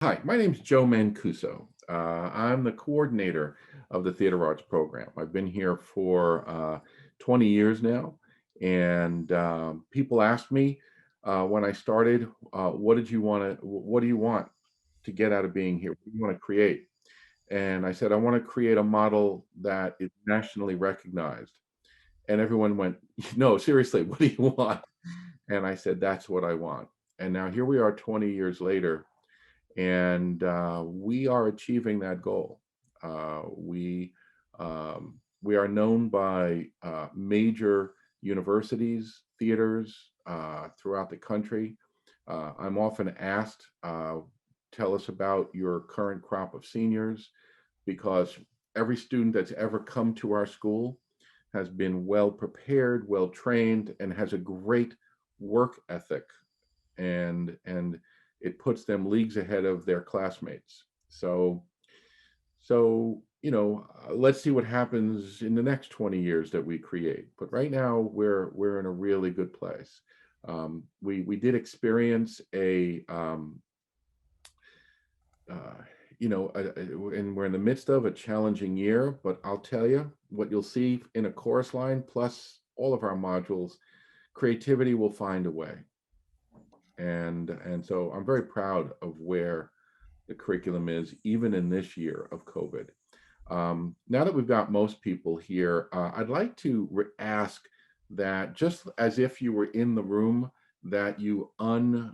Hi, my name's Joe Mancuso. I'm the coordinator of the Theater Arts program. I've been here for 20 years now, and people ask me when I started, "What did you want to? What do you want to get out of being here? What do you want to create?" And I said, "I want to create a model that is nationally recognized." And everyone went, "No, seriously, what do you want?" And I said, "That's what I want." And now here we are, 20 years later, and we are achieving that goal. We are known by major universities, theaters throughout the country. I'm often asked, "Tell us about your current crop of seniors," because every student that's ever come to our school has been well prepared, well trained, and has a great work ethic, and it puts them leagues ahead of their classmates. So let's see what happens in the next 20 years that we create. But right now, we're in a really good place. We did experience uh, and we're in the midst of a challenging year. But I'll tell you what you'll see in a chorus line plus all of our modules: creativity will find a way. And so I'm very proud of where the curriculum is, even in this year of COVID. Now that we've got most people here, I'd like to ask that, just as if you were in the room, that you unmute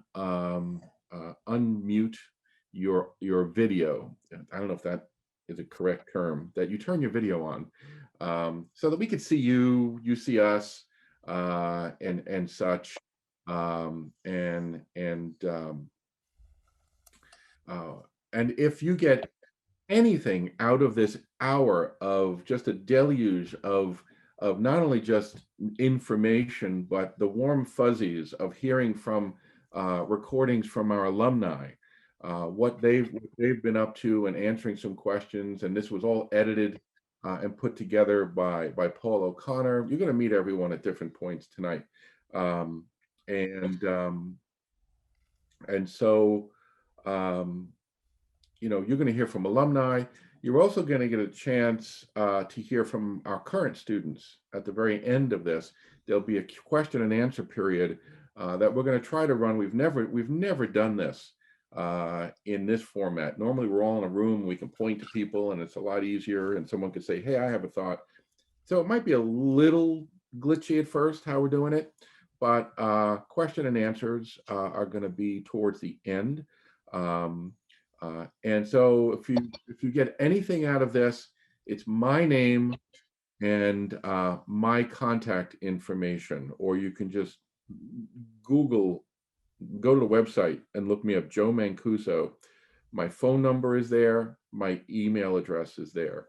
your video. I don't know if that is a correct term. That you turn your video on, so that we could see you, you see us, and such. Um, and and um, uh, and if you get anything out of this hour of just a deluge of not only just information, but the warm fuzzies of hearing from recordings from our alumni, what they've been up to, and answering some questions. And this was all edited and put together by Paul O'Connor. You're going to meet everyone at different points tonight, um, and um, and so. Um, you're going to hear from alumni. You're also going to get a chance to hear from our current students at the very end of this. There'll be a question and answer period that we're going to try to run. We've never done this in this format. Normally, we're all in a room. We can point to people, and it's a lot easier. And someone could say, "Hey, I have a thought." So it might be a little glitchy at first how we're doing it, but question and answers are going to be towards the end. Um, and so if you get anything out of this, it's my name and my contact information, or you can just Google, go to the website and look me up, Joe Mancuso. My phone number is there. My email address is there.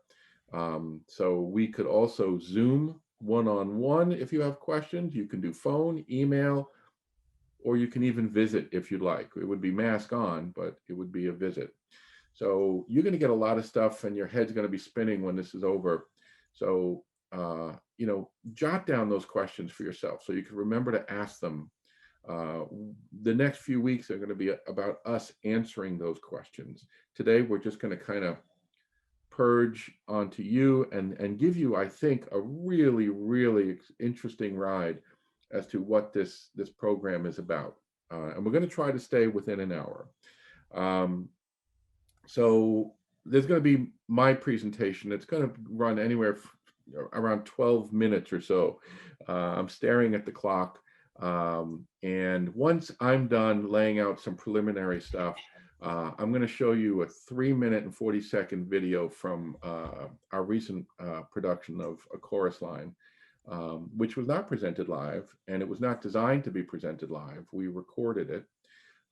So we could also Zoom one-on-one if you have questions. You can do phone, email, or you can even visit if you'd like. It would be mask on, but it would be a visit. So you're going to get a lot of stuff, and your head's going to be spinning when this is over. So, jot down those questions for yourself so you can remember to ask them. Uh, the next few weeks are going to be about us answering those questions. Today, we're just going to kind of purge onto you and give you, I think, a really, really interesting ride as to what this program is about. And we're going to try to stay within an hour. Um, so there's going to be my presentation. It's going to run anywhere around 12 minutes or so. I'm staring at the clock. And once I'm done laying out some preliminary stuff, I'm going to show you a 3 minute and 40-second video from our recent production of A Chorus Line, which was not presented live, and it was not designed to be presented live. We recorded it,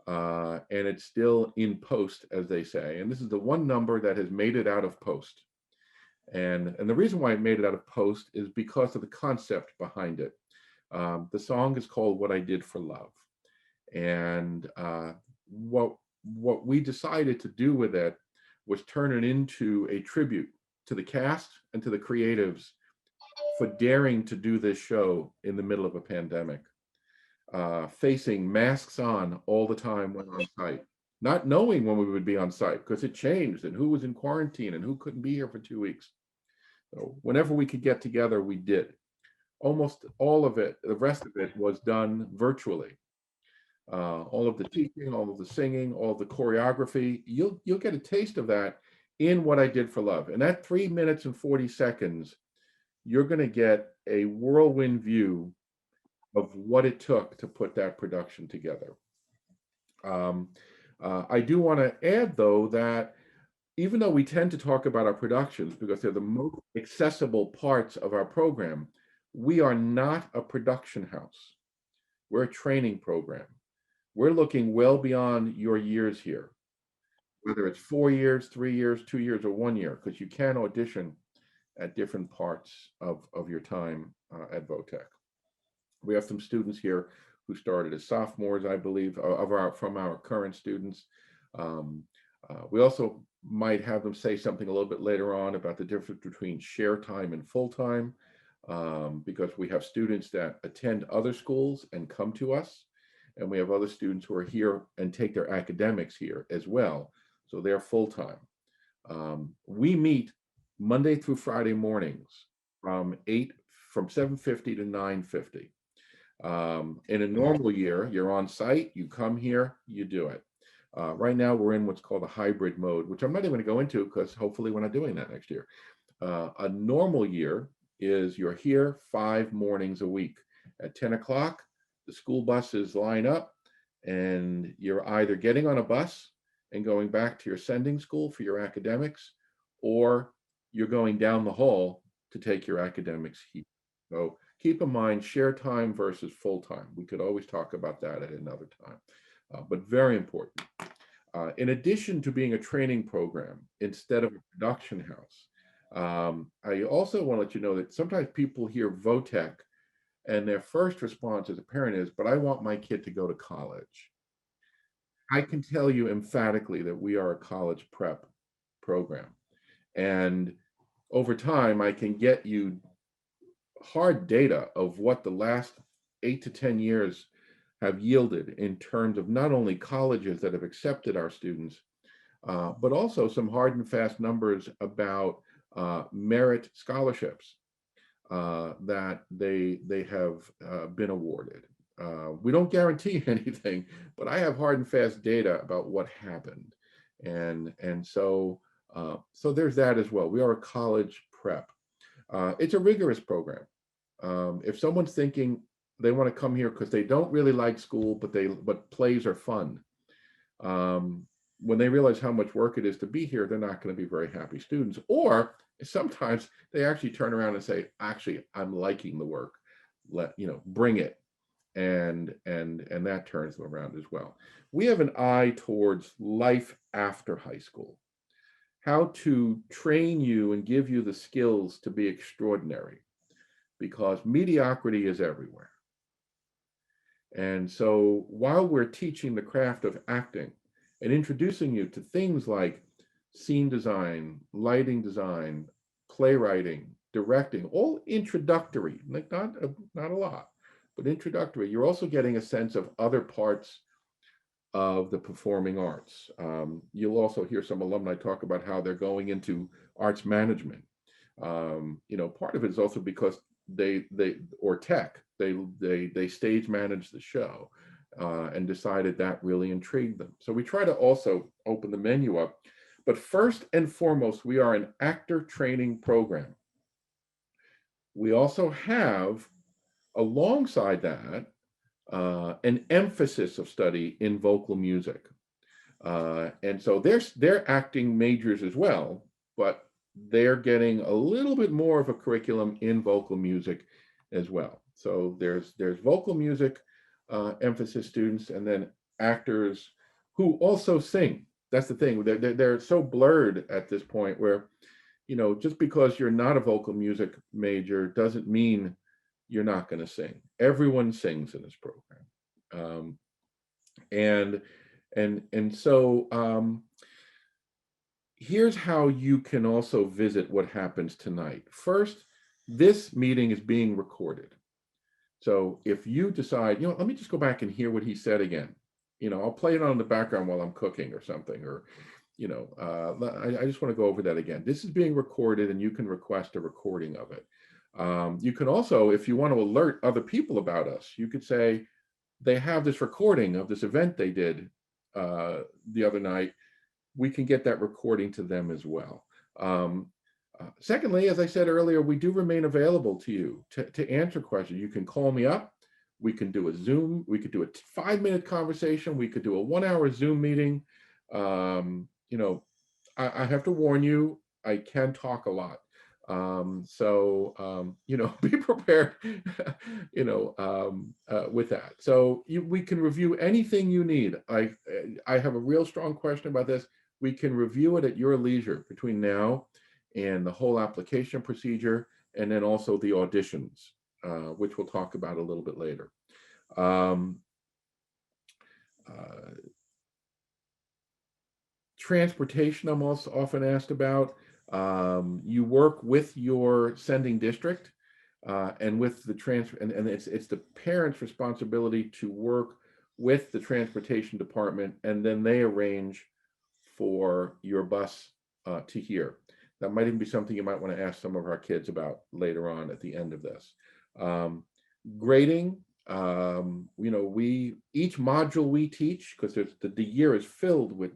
and it's still in post, as they say. And this is the one number that has made it out of post. And the reason why it made it out of post is because of the concept behind it. The song is called "What I Did for Love," and what we decided to do with it was turn it into a tribute to the cast and to the creatives for daring to do this show in the middle of a pandemic, facing masks on all the time when on site. not knowing when we would be on site because it changed and who was in quarantine and who couldn't be here for 2 weeks. So whenever we could get together, we did. Almost all of it, the rest of it was done virtually. All of the teaching, all of the singing, all of the choreography, you'll get a taste of that in What I Did for Love. And that 3 minutes and 40 seconds, you're going to get a whirlwind view of what it took to put that production together. I do want to add, though, that even though we tend to talk about our productions because they're the most accessible parts of our program, we are not a production house. We're a training program. We're looking well beyond your years here, whether it's 4 years, 3 years, 2 years, or 1 year, because you can audition at different parts of your time at VoTech. We have some students here who started as sophomores, I believe, from our current students. We also might have them say something a little bit later on about the difference between share time and full time, because we have students that attend other schools and come to us, and we have other students who are here and take their academics here as well, so they're full time. We meet Monday through Friday mornings from 7:50 to 9:50. In a normal year, you're on site, you come here, you do it. Right now, we're in what's called a hybrid mode, which I'm not even going to go into because hopefully we're not doing that next year. A normal year is you're here 5 mornings a week. At 10 o'clock, the school buses line up, and you're either getting on a bus and going back to your sending school for your academics, or you're going down the hall to take your academics here. So keep in mind, share time versus full time. We could always talk about that at another time, but very important. In addition to being a training program instead of a production house, I also want to let you know that sometimes people hear VoTech and their first response as a parent is, but I want my kid to go to college. I can tell you emphatically that we are a college prep program. And over time, I can get you hard data of what the last 8 to 10 years have yielded in terms of not only colleges that have accepted our students, but also some hard and fast numbers about merit scholarships that they have been awarded. We don't guarantee anything, but I have hard and fast data about what happened, and so there's that as well. We are a college prep. It's a rigorous program. If someone's thinking they want to come here because they don't really like school, but plays are fun, when they realize how much work it is to be here, they're not going to be very happy students. Or sometimes they actually turn around and say, actually, I'm liking the work. Bring it. And that turns them around as well. We have an eye towards life after high school, how to train you and give you the skills to be extraordinary, because mediocrity is everywhere. And so while we're teaching the craft of acting and introducing you to things like scene design, lighting design, playwriting, directing, all introductory, like not a lot, but introductory, you're also getting a sense of other parts of the performing arts. You'll also hear some alumni talk about how they're going into arts management. Part of it is also because they stage managed the show and decided that really intrigued them. So we try to also open the menu up. But first and foremost, we are an actor training program. We also have, alongside that, an emphasis of study in vocal music. And so they're acting majors as well, but they're getting a little bit more of a curriculum in vocal music as well. So there's vocal music emphasis students, and then actors who also sing. That's the thing. They're so blurred at this point where, just because you're not a vocal music major doesn't mean you're not going to sing. Everyone sings in this program. So here's how you can also visit what happens tonight. First, this meeting is being recorded. So if you decide, let me just go back and hear what he said again. I'll play it on the background while I'm cooking or something, or, I just want to go over that again. This is being recorded and you can request a recording of it. You can also, if you want to alert other people about us, you could say they have this recording of this event they did the other night. We can get that recording to them as well. Secondly, as I said earlier, we do remain available to you to answer questions. You can call me up. We can do a Zoom. We could do a 5-minute conversation. We could do a 1-hour Zoom meeting. I have to warn you, I can talk a lot. Be prepared, with that. So we can review anything you need. I have a real strong question about this. We can review it at your leisure between now and the whole application procedure, and then also the auditions, which we'll talk about a little bit later. Transportation, I'm also often asked about. You work with your sending district and with the transfer, and it's the parent's responsibility to work with the transportation department, and then they arrange for your bus to here. That might even be something you might want to ask some of our kids about later on at the end of this. Grading, each module we teach, because the year is filled with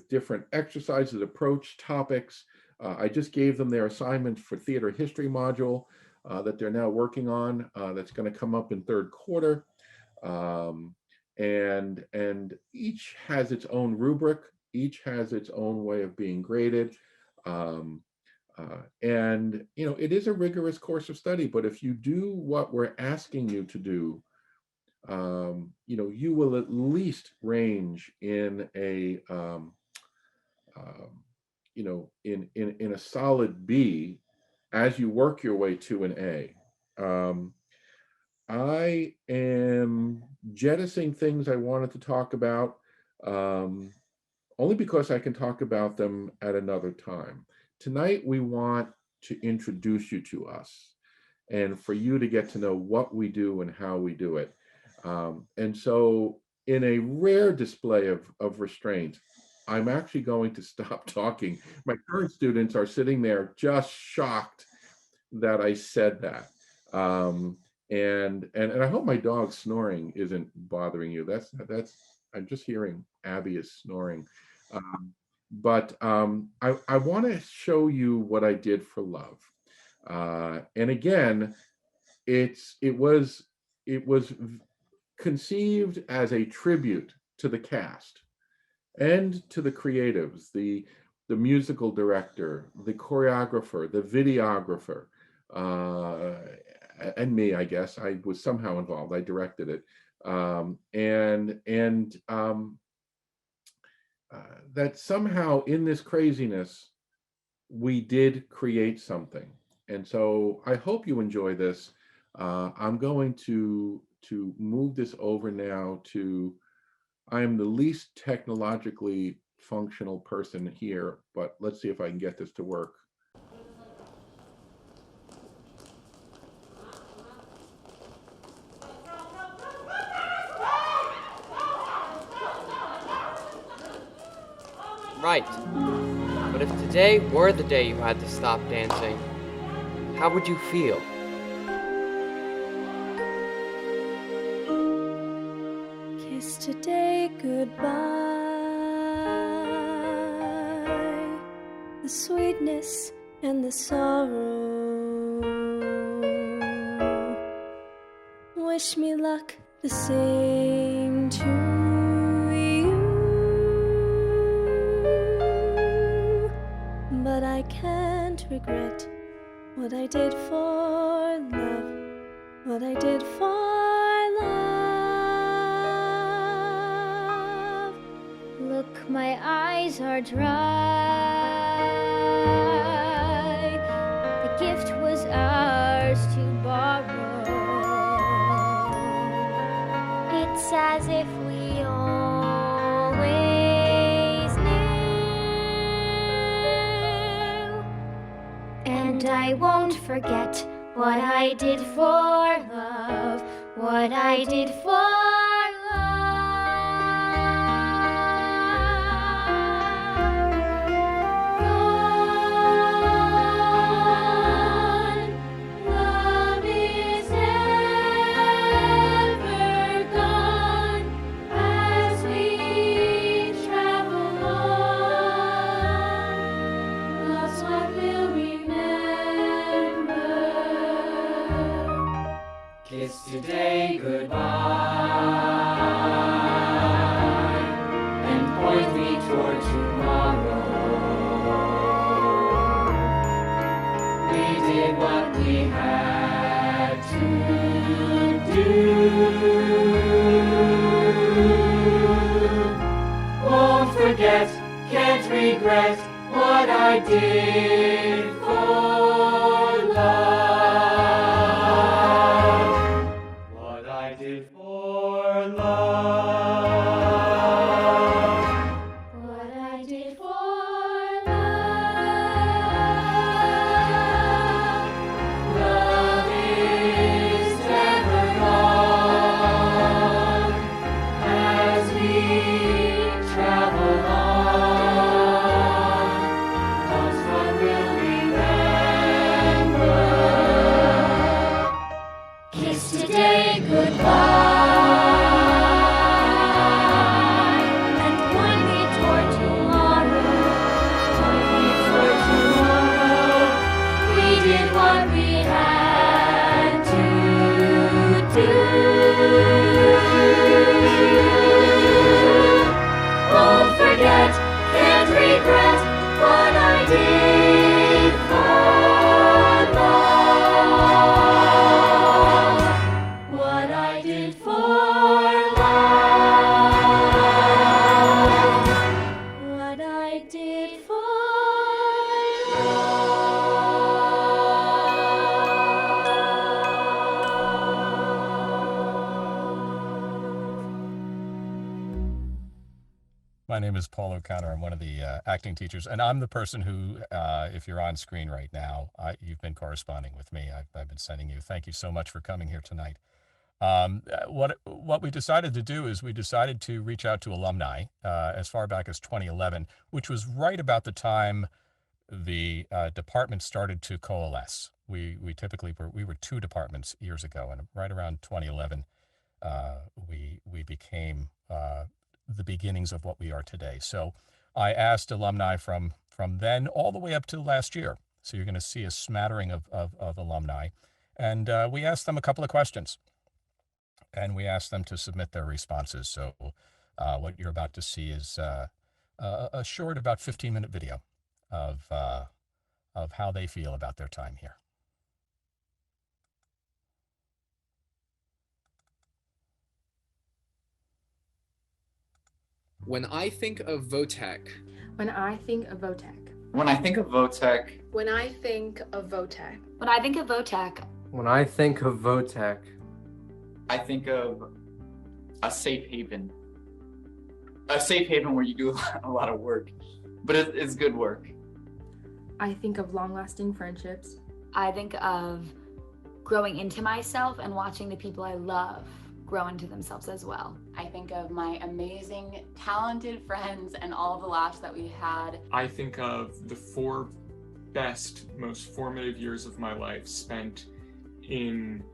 different exercises, approach topics. I just gave them their assignment for theater history module that they're now working on. That's going to come up in third quarter. And each has its own rubric. Each has its own way of being graded. It is a rigorous course of study, but if you do what we're asking you to do, you will at least range in a, in a solid B as you work your way to an A. I am jettisoning things I wanted to talk about, only because I can talk about them at another time. Tonight, we want to introduce you to us and for you to get to know what we do and how we do it. And so in a rare display of restraint, I'm actually going to stop talking. My current students are sitting there just shocked that I said that. And I hope my dog snoring isn't bothering you. That's I'm just hearing Abby is snoring. I want to show you what I did for love. And again, it was conceived as a tribute to the cast and to the creatives, the musical director, the choreographer, the videographer, and me, I guess. I was somehow involved. I directed it. That somehow in this craziness, we did create something. And so I hope you enjoy this. I'm going to move this over now to, I am the least technologically functional person here, but let's see if I can get this to work. Right. But if today were the day you had to stop dancing, how would you feel? Kiss today goodbye. The sweetness and the sorrow. Wish me luck the same to you. But I can't regret what I did for love, what I did for love. Look, my eyes are dry. The gift was ours to borrow. It's as if we always knew. And I won't forget what I did for love, what I did for love. for tomorrow. We did what we had to do. Won't forget, can't regret what I did for love. What I did for love. What I did for love. Love is never gone as we travel on. Lost one will remember. Kiss today goodbye, And one lead toward tomorrow. for tomorrow. We did what we had to do. Won't forget, can't regret what I did for love. What I did for love. What I did for My name is Paul O'Connor. I'm one of the acting teachers, and I'm the person who, if you're on screen right now, you've been corresponding with me. I've been sending you. Thank you so much for coming here tonight. What we decided to do is we decided to reach out to alumni as far back as 2011, which was right about the time the department started to coalesce. We typically we were two departments years ago, and right around 2011, we became the beginnings of what we are today. So I asked alumni from then all the way up to last year. So you're going to see a smattering of alumni. And we asked them a couple of questions. And we asked them to submit their responses. So what you're about to see is a short, about 15-minute video of how they feel about their time here. When I think of VoTech, When I think of VoTech. When I think of VoTech, When I think of VoTech. When I think of VoTech, When I think of VoTech, I think of a safe haven. A safe haven where you do a lot of work, but it's good work. I think of long-lasting friendships. I think of growing into myself and watching the people I love grow into themselves as well. I think of my amazing, talented friends and all of the laughs that we had. I think of the 4 best, most formative years of my life spent in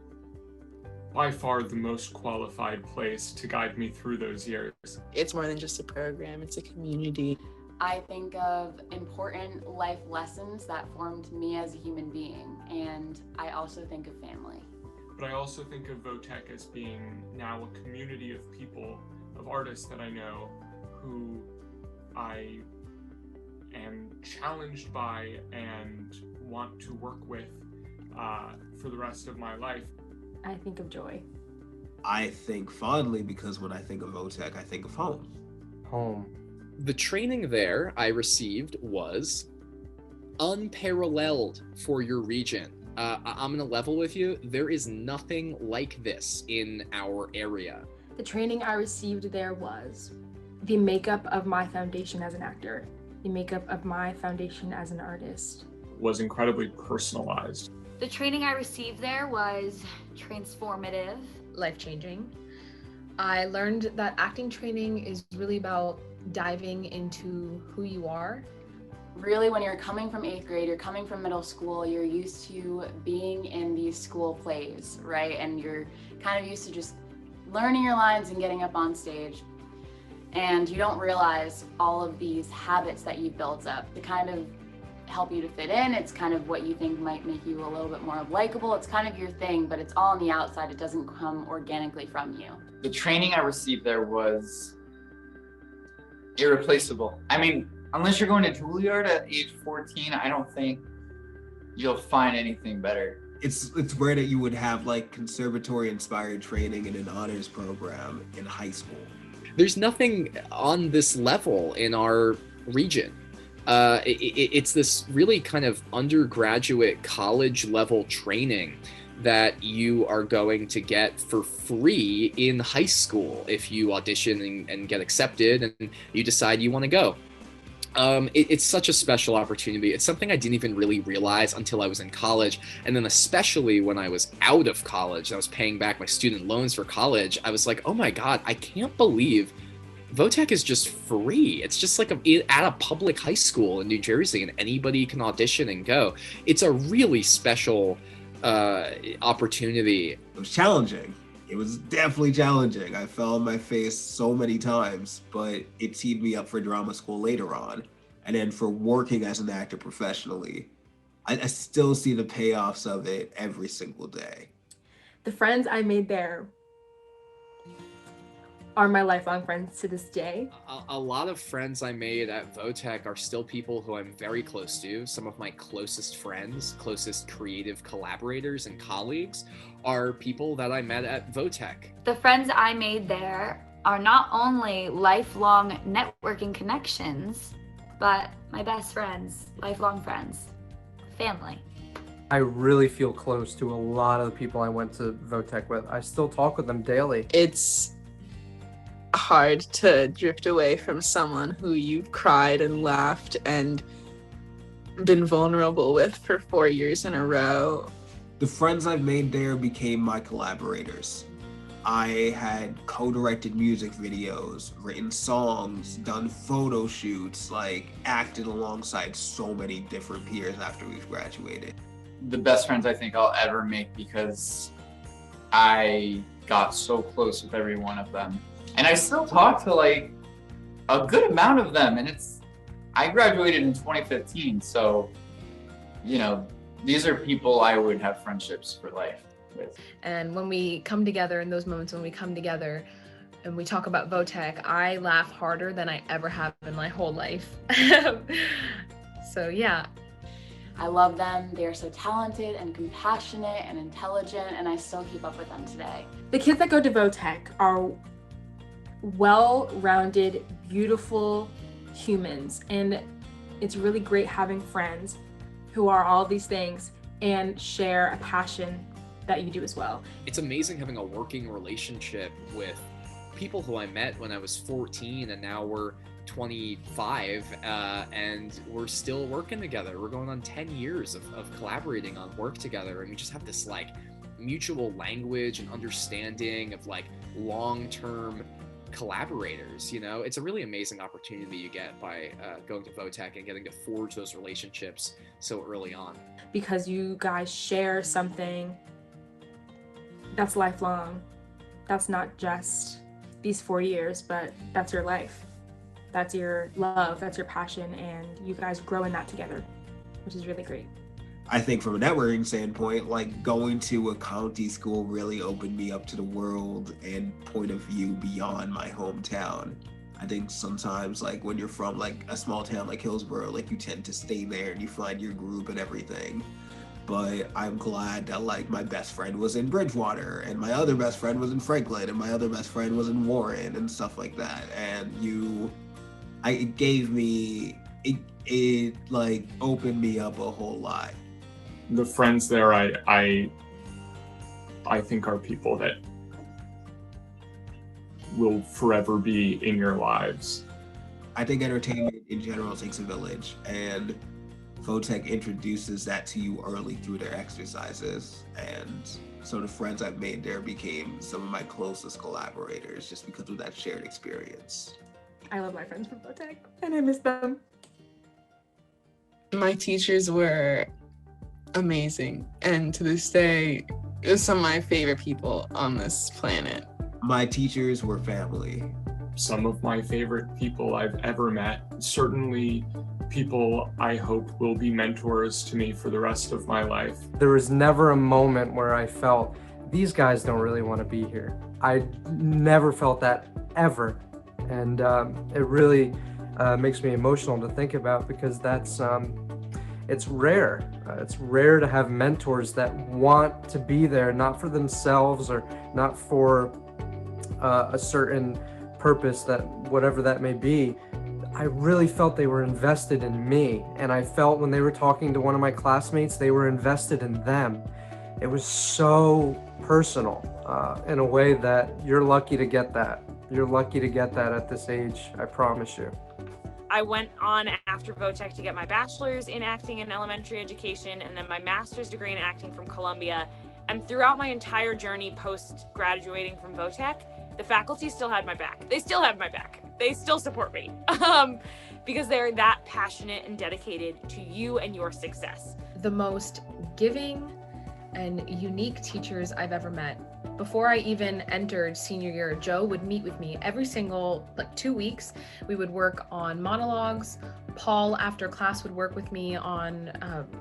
by far the most qualified place to guide me through those years. It's more than just a program, it's a community. I think of important life lessons that formed me as a human being, and I also think of family. But I also think of VoTech as being now a community of people, of artists that I know, who I am challenged by and want to work with for the rest of my life. I think of joy. I think fondly because when I think of VoTech, I think of home. home. the training there I received was unparalleled for your region. I'm gonna level with you. There is nothing like this in our area. The training I received there was the makeup of my foundation as an actor, the makeup of my foundation as an artist. Was incredibly personalized. The training I received there was transformative. Life-changing. I learned that acting training is really about diving into who you are. Really, when you're coming from 8th grade, you're coming from middle school, you're used to being in these school plays, right? And you're kind of used to just learning your lines and getting up on stage. And you don't realize all of these habits that you built up to kind of help you to fit in. It's kind of what you think might make you a little bit more likable. It's kind of your thing, but it's all on the outside. It doesn't come organically from you. The training I received there was irreplaceable. I mean, unless you're going to Juilliard at age 14, I don't think you'll find anything better. It's rare that you would have like conservatory inspired training in an honors program in high school. There's nothing on this level in our region. It's this really kind of undergraduate college level training that you are going to get for free in high school if you audition and get accepted and you decide you want to go. It's such a special opportunity. It's something I didn't even really realize until I was in college. And then especially when I was out of college, I was paying back my student loans for college. I was like, oh my God, I can't believe VoTech is just free. It's just like at a public high school in New Jersey, and anybody can audition and go. It's a really special opportunity. It was challenging. It was definitely challenging. I fell on my face so many times, but it teed me up for drama school later on. And then for working as an actor professionally, I still see the payoffs of it every single day. The friends I made there are my lifelong friends to this day. A lot of friends I made at VoTech are still people who I'm very close to. Some of my closest friends, closest creative collaborators and colleagues are people that I met at VoTech. The friends I made there are not only lifelong networking connections, but my best friends, lifelong friends, family. I really feel close to a lot of the people I went to VoTech with. I still talk with them daily. It's hard to drift away from someone who you've cried and laughed and been vulnerable with for 4 years in a row. The friends I've made there became my collaborators. I had co-directed music videos, written songs, done photo shoots, like acted alongside so many different peers after we've graduated. The best friends I think I'll ever make, because I got so close with every one of them. And I still talk to like a good amount of them, and I graduated in 2015, so you know, these are people I would have friendships for life with. And when we come together, in those moments when we come together and we talk about VoTech, I laugh harder than I ever have in my whole life. So yeah. I love them. They are so talented and compassionate and intelligent, and I still keep up with them today. The kids that go to VoTech are well-rounded, beautiful humans, and it's really great having friends who are all these things and share a passion that you do as well. It's amazing having a working relationship with people who I met when I was 14, and now we're 25, and we're still working together. We're going on 10 years of collaborating on work together, and we just have this like mutual language and understanding of like long-term collaborators. You know, it's a really amazing opportunity you get by going to VoTech and getting to forge those relationships so early on. Because you guys share something that's lifelong. That's not just these 4 years, but that's your life. That's your love, that's your passion, and you guys grow in that together, which is really great. I think from a networking standpoint, like going to a county school really opened me up to the world and point of view beyond my hometown. I think sometimes like when you're from like a small town like Hillsborough, like you tend to stay there and you find your group and everything. But I'm glad that like my best friend was in Bridgewater, and my other best friend was in Franklin, and my other best friend was in Warren and stuff like that. And it gave me, it like opened me up a whole lot. The friends there, I think are people that will forever be in your lives. I think entertainment in general takes a village, and VoTech introduces that to you early through their exercises. And so the friends I've made there became some of my closest collaborators just because of that shared experience. I love my friends from VoTech, and I miss them. My teachers were amazing, and to this day, they're some of my favorite people on this planet. My teachers were family. Some of my favorite people I've ever met, certainly people I hope will be mentors to me for the rest of my life. There was never a moment where I felt, these guys don't really want to be here. I never felt that ever. And it really makes me emotional to think about, because that's it's rare. It's rare to have mentors that want to be there, not for themselves or not for a certain purpose, that whatever that may be. I really felt they were invested in me, and I felt when they were talking to one of my classmates, they were invested in them. It was so personal in a way that you're lucky to get that. You're lucky to get that at this age, I promise you. I went on after VoTech to get my bachelor's in acting and elementary education, and then my master's degree in acting from Columbia. And throughout my entire journey post graduating from VoTech, the faculty still had my back. They still have my back. They still support me because they're that passionate and dedicated to you and your success. The most giving and unique teachers I've ever met. Before I even entered senior year, Joe would meet with me every single 2 weeks. We would work on monologues. Paul after class would work with me on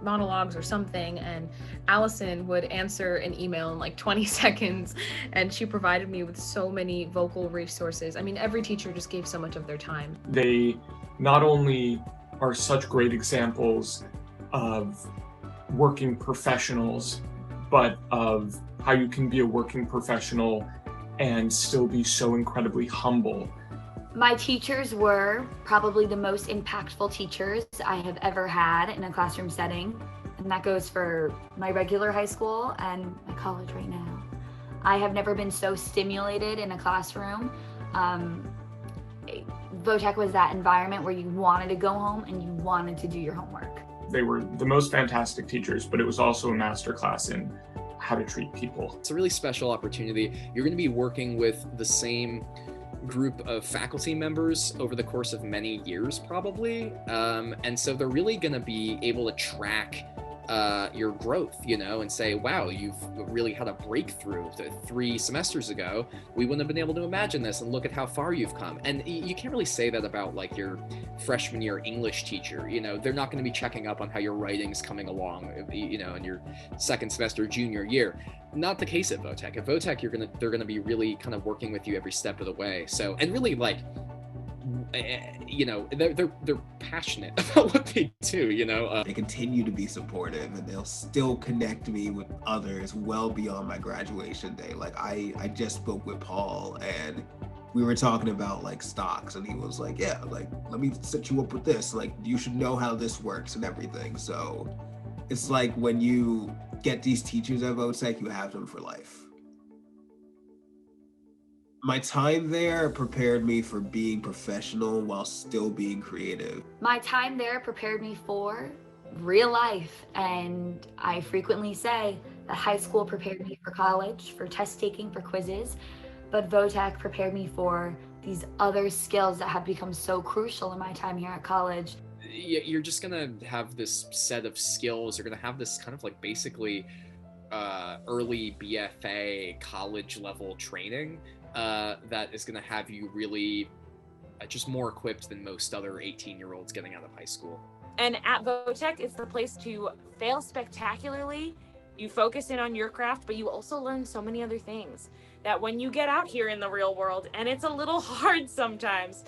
monologues or something, and Allison would answer an email in 20 seconds, and she provided me with so many vocal resources. I mean, every teacher just gave so much of their time. They not only are such great examples of working professionals, but of how you can be a working professional and still be so incredibly humble. My teachers were probably the most impactful teachers I have ever had in a classroom setting, and that goes for my regular high school and my college right now. I have never been so stimulated in a classroom. VoTech was that environment where you wanted to go home and you wanted to do your homework. They were the most fantastic teachers, but it was also a masterclass in how to treat people. It's a really special opportunity. You're going to be working with the same group of faculty members over the course of many years, probably. And so they're really going to be able to track your growth, and say, wow, you've really had a breakthrough. 3 semesters ago, we wouldn't have been able to imagine this, and look at how far you've come. And you can't really say that about your freshman year English teacher. They're not going to be checking up on how your writing's coming along, in your second semester junior year. Not the case at VoTech. At VoTech, they're gonna be really kind of working with you every step of the way. So, and really they're passionate about what they do, They continue to be supportive, and they'll still connect me with others well beyond my graduation day. I just spoke with Paul, and we were talking about stocks, and he was like, yeah, let me set you up with this. You should know how this works and everything. So it's when you get these teachers at VoTech, you have them for life. My time there prepared me for being professional while still being creative. My time there prepared me for real life, and I frequently say that high school prepared me for college, for test taking, for quizzes, but VoTech prepared me for these other skills that have become so crucial in my time here at college. You're just gonna have this set of skills. You're gonna have this kind of basically early BFA college level training that is going to have you really just more equipped than most other 18-year-olds getting out of high school. And at VoTech, it's the place to fail spectacularly. You focus in on your craft, but you also learn so many other things that when you get out here in the real world, and it's a little hard sometimes,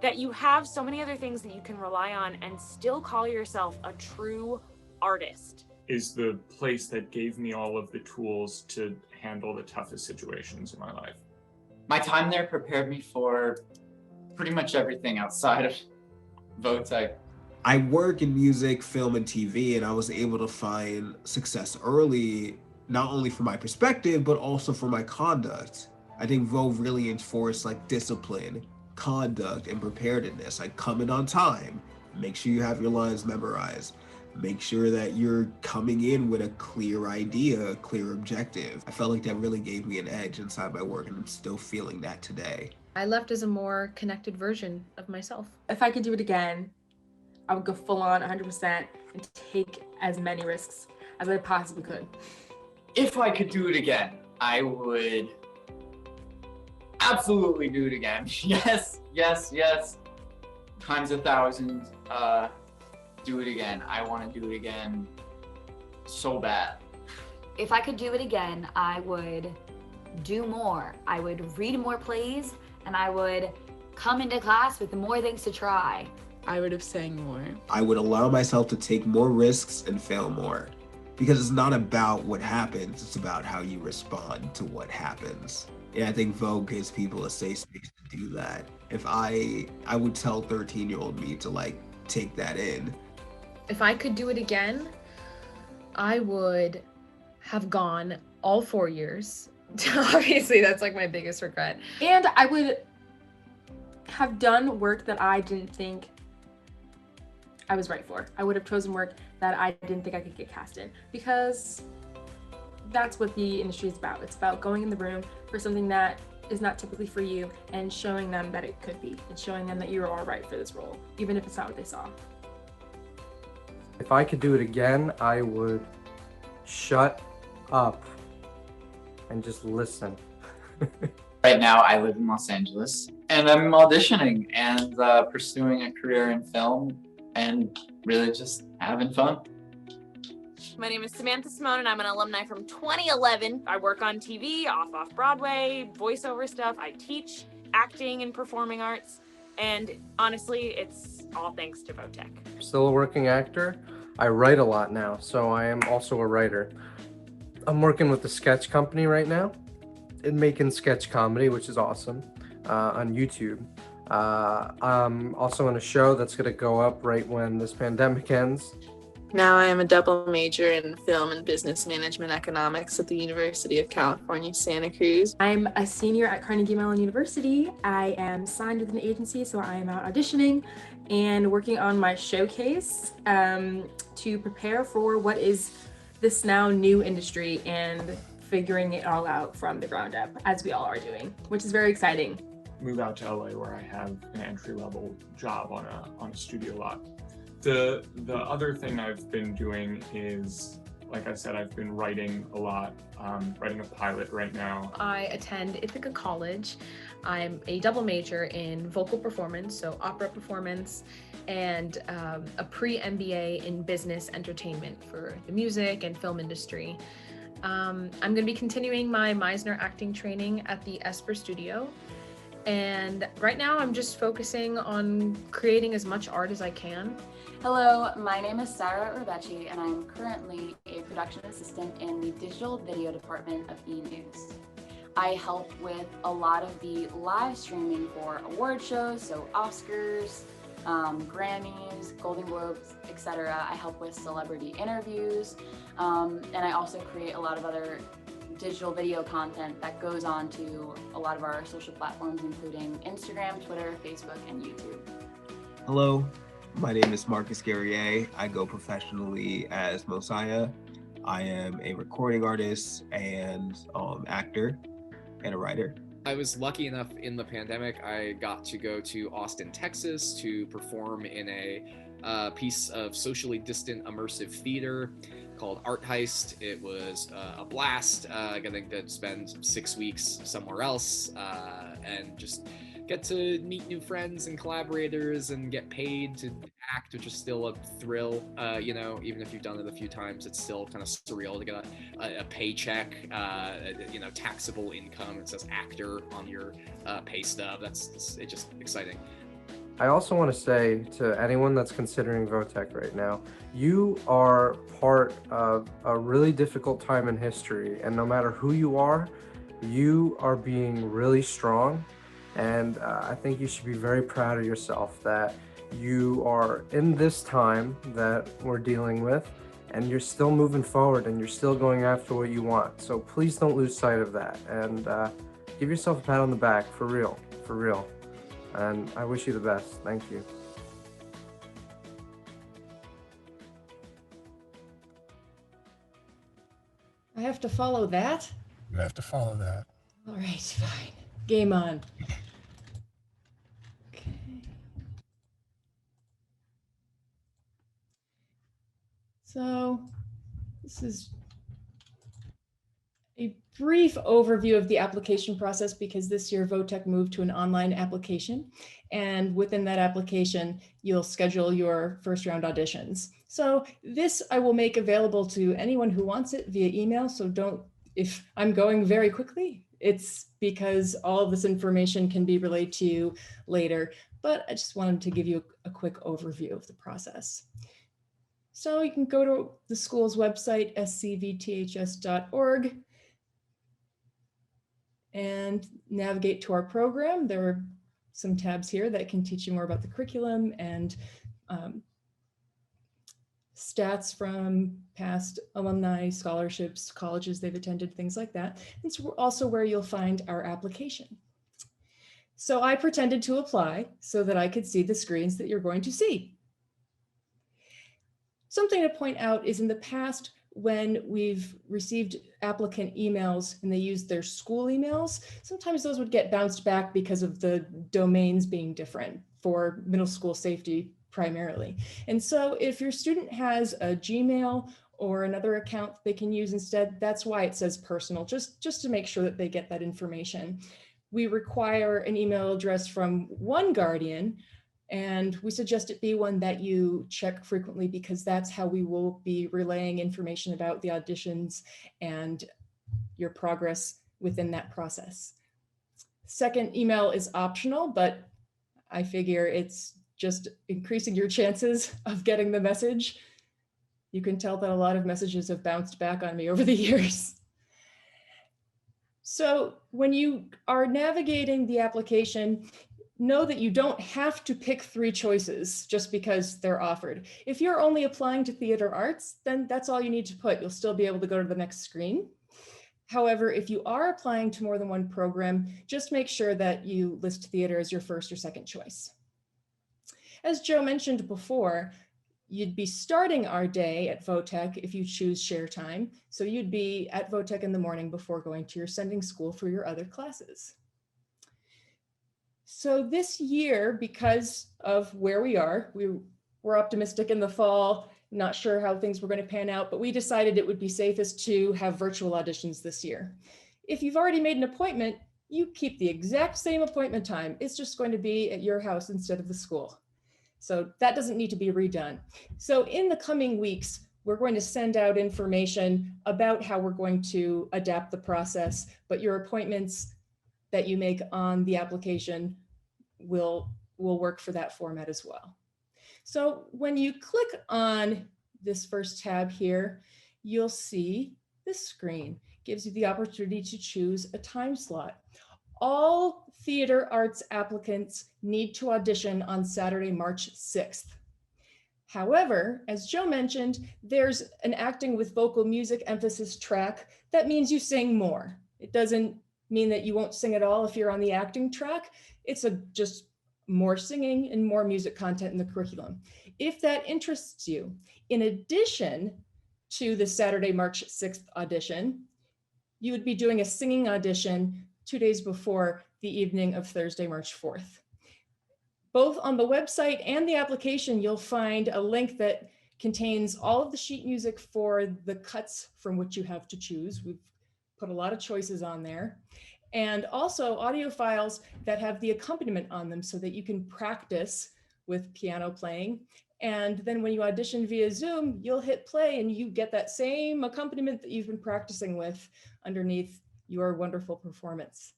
that you have so many other things that you can rely on and still call yourself a true artist. Is the place that gave me all of the tools to handle the toughest situations in my life. My time there prepared me for pretty much everything outside of VoTech. I work in music, film, and TV, and I was able to find success early, not only for my perspective, but also for my conduct. I think Vo really enforced discipline, conduct, and preparedness. Come in on time, make sure you have your lines memorized, make sure that you're coming in with a clear idea, a clear objective. I felt like that really gave me an edge inside my work, and I'm still feeling that today. I left as a more connected version of myself. If I could do it again, I would go full on 100% and take as many risks as I possibly could. If I could do it again, I would absolutely do it again. Yes, times 1,000. Do it again. I want to do it again so bad. If I could do it again, I would do more. I would read more plays, and I would come into class with more things to try. I would have sang more. I would allow myself to take more risks and fail more. Because it's not about what happens, it's about how you respond to what happens. And I think Vogue gives people a safe space to do that. If I would tell 13-year-old me to like take that in. If I could do it again, I would have gone all 4 years. Obviously, that's like my biggest regret. And I would have done work that I didn't think I was right for. I would have chosen work that I didn't think I could get cast in, because that's what the industry is about. It's about going in the room for something that is not typically for you and showing them that it could be, and showing them that you're all right for this role, even if it's not what they saw. If I could do it again, I would shut up and just listen. Right now, I live in Los Angeles, and I'm auditioning and pursuing a career in film and really just having fun. My name is Samantha Simone, and I'm an alumni from 2011. I work on TV, off Broadway, voiceover stuff. I teach acting and performing arts, and honestly, it's all thanks to VoTech. Still a working actor. I write a lot now, so I am also a writer. I'm working with a sketch company right now and making sketch comedy, which is awesome, on YouTube. I'm also in a show that's going to go up right when this pandemic ends. Now I am a double major in film and business management economics at the University of California, Santa Cruz. I'm a senior at Carnegie Mellon University. I am signed with an agency, so I am out auditioning and working on my showcase to prepare for what is this now new industry and figuring it all out from the ground up, as we all are doing, which is very exciting. Move out to LA where I have an entry-level job on a studio lot. The other thing I've been doing is, like I said, I've been writing a lot, writing a pilot right now. I attend Ithaca College. I'm a double major in vocal performance, so opera performance, and a pre-MBA in business entertainment for the music and film industry. I'm going to be continuing my Meisner acting training at the Esper Studio. And right now I'm just focusing on creating as much art as I can. Hello, my name is Sarah Urbechi, and I'm currently a production assistant in the digital video department of E-News. I help with a lot of the live streaming for award shows, so Oscars, Grammys, Golden Globes, etc. I help with celebrity interviews, and I also create a lot of other digital video content that goes on to a lot of our social platforms, including Instagram, Twitter, Facebook, and YouTube. Hello, my name is Marcus Guerrier. I go professionally as Mosiah. I am a recording artist and actor and a writer. I was lucky enough in the pandemic, I got to go to Austin, Texas to perform in a piece of socially distant immersive theater called Art Heist. It was a blast. Getting to spend 6 weeks somewhere else and just get to meet new friends and collaborators and get paid to act, which is still a thrill. You know, even if you've done it a few times, it's still kind of surreal to get a paycheck, you know, taxable income. It says actor on your pay stub. It's just exciting. I also want to say to anyone that's considering VoTech right now, you are part of a really difficult time in history, and no matter who you are being really strong. And I think you should be very proud of yourself that you are in this time that we're dealing with, and you're still moving forward and you're still going after what you want. So please don't lose sight of that, and give yourself a pat on the back, for real, for real. And I wish you the best. Thank you. I have to follow that? You have to follow that. All right, fine. Game on. Okay. So this is a brief overview of the application process, because this year VoTech moved to an online application, and within that application you'll schedule your first round auditions. So this I will make available to anyone who wants it via email, so if I'm going very quickly, It's because all of this information can be relayed to you later, but I just wanted to give you a quick overview of the process. So you can go to the school's website, scvths.org, and navigate to our program. There are some tabs here that can teach you more about the curriculum and stats from past alumni, scholarships, colleges they've attended, things like that. It's also where you'll find our application. So I pretended to apply so that I could see the screens that you're going to see. Something to point out is in the past, when we've received applicant emails and they used their school emails, sometimes those would get bounced back because of the domains being different for middle school safety primarily. And so if your student has a Gmail or another account they can use instead, that's why it says personal, just to make sure that they get that information. We require an email address from one guardian, and we suggest it be one that you check frequently because that's how we will be relaying information about the auditions and your progress within that process. Second email is optional, but I figure it's just increasing your chances of getting the message. You can tell that a lot of messages have bounced back on me over the years. So when you are navigating the application, know that you don't have to pick 3 choices just because they're offered. If you're only applying to theater arts, then that's all you need to put. You'll still be able to go to the next screen. However, if you are applying to more than one program, just make sure that you list theater as your first or second choice. As Joe mentioned before, you'd be starting our day at VoTech if you choose share time. So you'd be at VoTech in the morning before going to your sending school for your other classes. So this year, because of where we are, we were optimistic in the fall, not sure how things were going to pan out, but we decided it would be safest to have virtual auditions this year. If you've already made an appointment, you keep the exact same appointment time. It's just going to be at your house instead of the school. So that doesn't need to be redone. So in the coming weeks, we're going to send out information about how we're going to adapt the process, but your appointments that you make on the application will work for that format as well. So when you click on this first tab here, you'll see this screen. It gives you the opportunity to choose a time slot. All theater arts applicants need to audition on Saturday, March 6th. However, as Joe mentioned, there's an acting with vocal music emphasis track. That means you sing more. It doesn't mean that you won't sing at all if you're on the acting track. It's just more singing and more music content in the curriculum. If that interests you, in addition to the Saturday, March 6th audition, you would be doing a singing audition 2 days before the evening of Thursday, March 4th. Both on the website and the application, you'll find a link that contains all of the sheet music for the cuts from which you have to choose. We've put a lot of choices on there. And also audio files that have the accompaniment on them so that you can practice with piano playing. And then when you audition via Zoom, you'll hit play and you get that same accompaniment that you've been practicing with underneath your wonderful performance.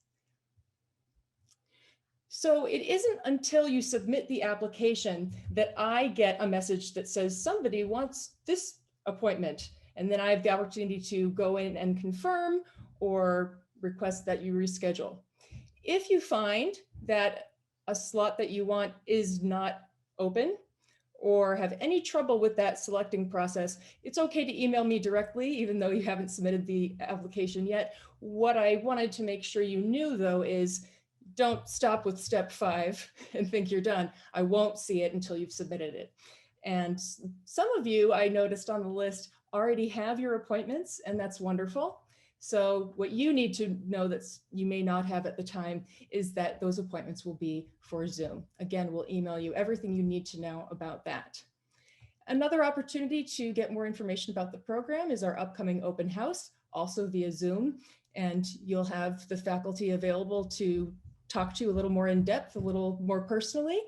So it isn't until you submit the application that I get a message that says somebody wants this appointment. And then I have the opportunity to go in and confirm or request that you reschedule. If you find that a slot that you want is not open or have any trouble with that selecting process, it's okay to email me directly, even though you haven't submitted the application yet. What I wanted to make sure you knew though is don't stop with step 5 and think you're done. I won't see it until you've submitted it. And some of you I noticed on the list already have your appointments, and that's wonderful. So what you need to know that you may not have at the time is that those appointments will be for Zoom. Again, we'll email you everything you need to know about that. Another opportunity to get more information about the program is our upcoming open house, also via Zoom. And you'll have the faculty available to talk to you a little more in depth, a little more personally.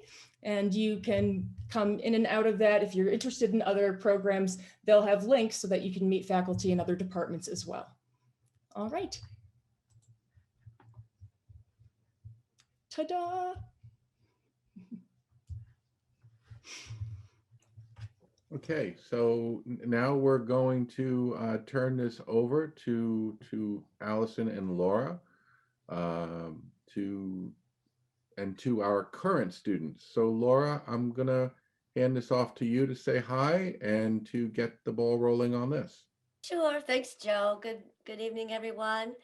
And you can come in and out of that. If you're interested in other programs, they'll have links so that you can meet faculty in other departments as well. All right. Ta-da! Okay, so now we're going to turn this over to Allison and Laura to our current students. So Laura, I'm gonna hand this off to you to say hi and to get the ball rolling on this. Sure. Thanks, Joe. Good evening, everyone.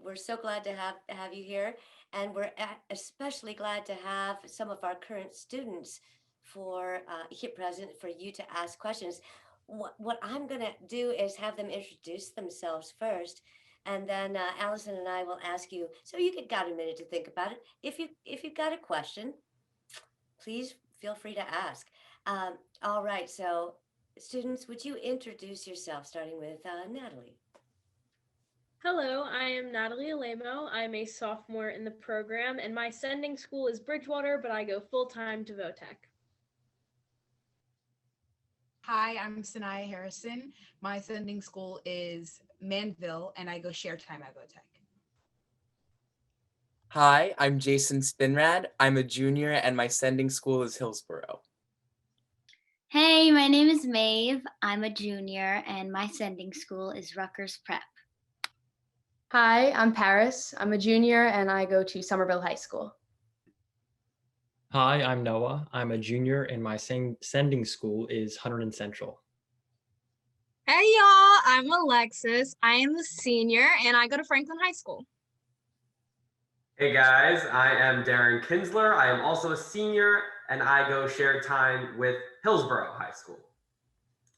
We're so glad to have you here, and we're especially glad to have some of our current students for here present for you to ask questions. What I'm gonna do is have them introduce themselves first, and then Allison and I will ask you. So you got a minute to think about it. If you've got a question, please feel free to ask. All right. So students, would you introduce yourself, starting with Natalie? Hello, I am Natalie Alemo. I'm a sophomore in the program, and my sending school is Bridgewater, but I go full-time to VoTech. Hi, I'm Sanaya Harrison. My sending school is Manville, and I go share time at VoTech. Hi, I'm Jason Spinrad. I'm a junior, and my sending school is Hillsborough. Hey, my name is Maeve. I'm a junior, and my sending school is Rutgers Prep. Hi, I'm Paris. I'm a junior and I go to Somerville High School. Hi, I'm Noah. I'm a junior and my sending school is Hunterdon Central. Hey y'all, I'm Alexis. I am a senior and I go to Franklin High School. Hey guys, I am Darren Kinsler. I am also a senior and I go share time with Hillsborough High School.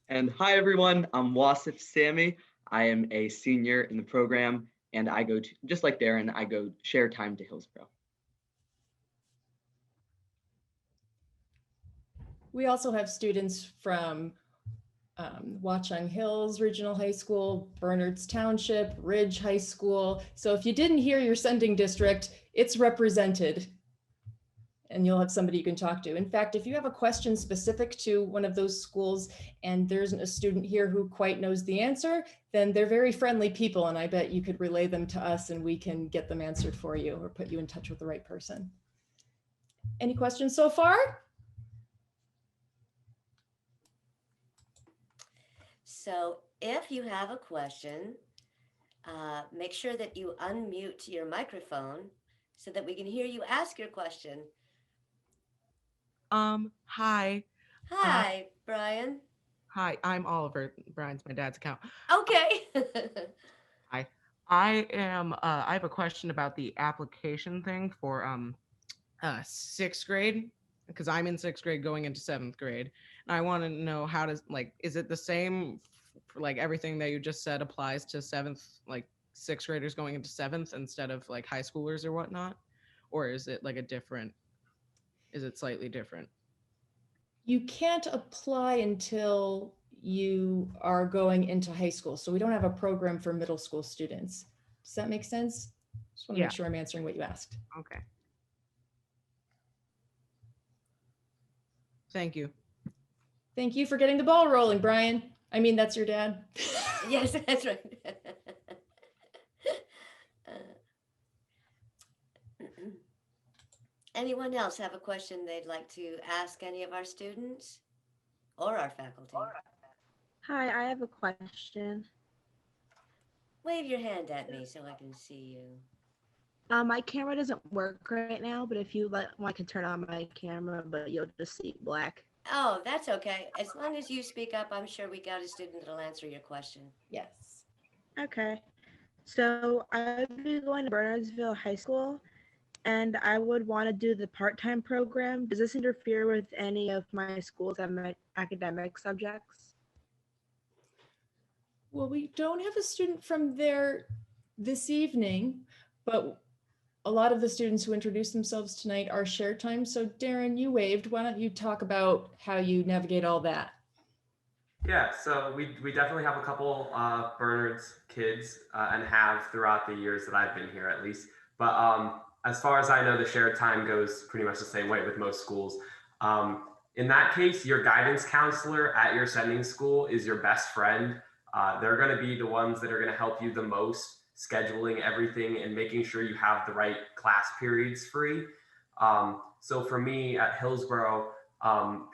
And hi everyone, I'm Wasif Sami. I am a senior in the program and I go to, just like Darren, I go share time to Hillsborough. We also have students from Watchung Hills Regional High School, Bernards Township, Ridge High School. So if you didn't hear your sending district, it's represented and you'll have somebody you can talk to. In fact, if you have a question specific to one of those schools and there isn't a student here who quite knows the answer, then they're very friendly people and I bet you could relay them to us and we can get them answered for you or put you in touch with the right person. Any questions so far? So if you have a question, make sure that you unmute your microphone so that we can hear you ask your question. Hi. Hi, Brian. Hi, I'm Oliver. Brian's my dad's account. Okay. Hi. I have a question about the application thing for sixth grade, because I'm in sixth grade going into seventh grade. And I want to know how does, like, is it the same for like everything that you just said applies to seventh, like sixth graders going into seventh instead of like high schoolers or whatnot? Or is it like is it slightly different? You can't apply until you are going into high school. So we don't have a program for middle school students. Does that make sense? Just want to make sure I'm answering what you asked. Okay. Thank you. Thank you for getting the ball rolling, Brian. I mean, that's your dad. Yes, that's right. Anyone else have a question they'd like to ask any of our students or our faculty? Hi, I have a question. Wave your hand at me so I can see you. My camera doesn't work right now, but if you want, I can turn on my camera, but you'll just see black. Oh, that's okay. As long as you speak up, I'm sure we got a student that'll answer your question. Yes. Okay. So I would be going to Bernardsville High School, and I would want to do the part-time program. Does this interfere with any of my school's academic subjects? Well, we don't have a student from there this evening, but a lot of the students who introduced themselves tonight are share time. So Darren, you waved. Why don't you talk about how you navigate all that? Yeah, so we definitely have a couple Bernard's kids and have throughout the years that I've been here at least. But as far as I know, the shared time goes pretty much the same way with most schools. In that case, your guidance counselor at your sending school is your best friend. They're going to be the ones that are going to help you the most scheduling everything and making sure you have the right class periods free. So for me at Hillsborough,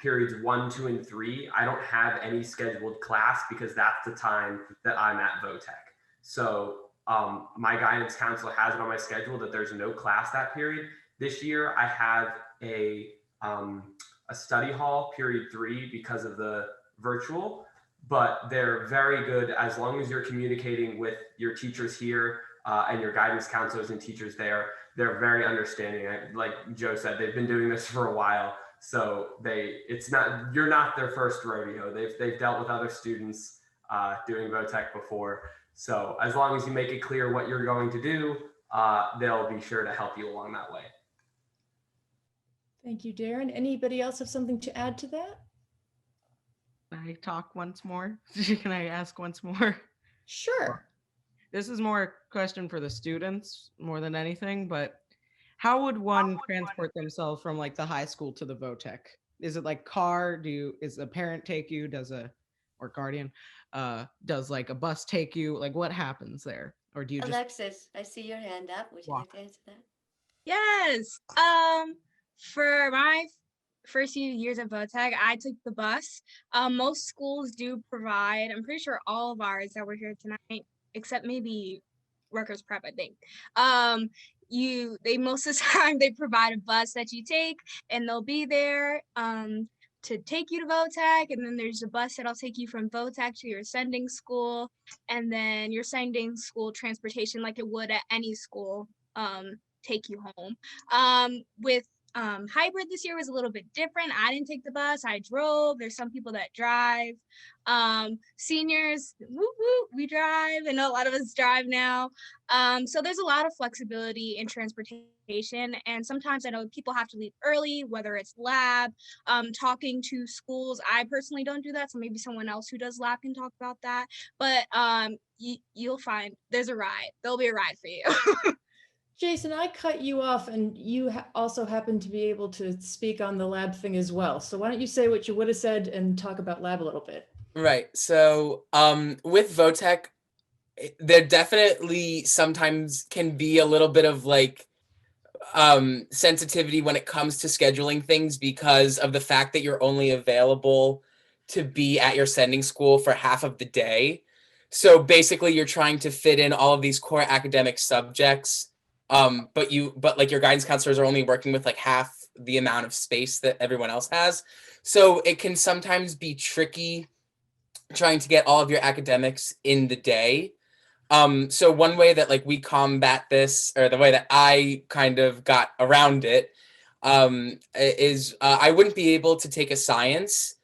periods 1, 2, and 3, I don't have any scheduled class because that's the time that I'm at VoTech. So my guidance counselor has it on my schedule that there's no class that period. This year I have a study hall period 3 because of the virtual, but they're very good as long as you're communicating with your teachers here and your guidance counselors and teachers there. They're very understanding. Like Joe said, they've been doing this for a while, so you're not their first rodeo. They've dealt with other students doing VoTech before. So as long as you make it clear what you're going to do, they'll be sure to help you along that way. Thank you, Darren. Anybody else have something to add to that? Can I talk once more? Can I ask once more? Sure. This is more a question for the students more than anything, but how would one transport themselves from like the high school to the VoTech? Is it like car? Is a parent take you? Or guardian, does like a bus take you? Like what happens there? Or do you just Alexis, I see your hand up. Would you like to answer that? Yes. For my first few years of VoTech, I took the bus. Most schools do provide, I'm pretty sure all of ours that were here tonight, except maybe Rutgers Prep, I think. They most of the time they provide a bus that you take and they'll be there to take you to VoTech, and then there's a bus that'll take you from VoTech to your sending school, and then your sending school transportation, like it would at any school, take you home. With hybrid this year was a little bit different. I didn't take the bus, I drove. There's some people that drive. Seniors, woo woo, we drive, and a lot of us drive now. So there's a lot of flexibility in transportation, and sometimes I know people have to leave early, whether it's lab, talking to schools. I personally don't do that, so maybe someone else who does lab can talk about that. But you'll find there's a ride. There'll be a ride for you. Jason, I cut you off, and you also happen to be able to speak on the lab thing as well. So why don't you say what you would have said and talk about lab a little bit? Right. So with VoTech, there definitely sometimes can be a little bit of like sensitivity when it comes to scheduling things because of the fact that you're only available to be at your sending school for half of the day. So basically you're trying to fit in all of these core academic subjects, but like your guidance counselors are only working with like half the amount of space that everyone else has. So it can sometimes be tricky trying to get all of your academics in the day. So one way that like we combat this, or the way that I kind of got around it, is I wouldn't be able to take a science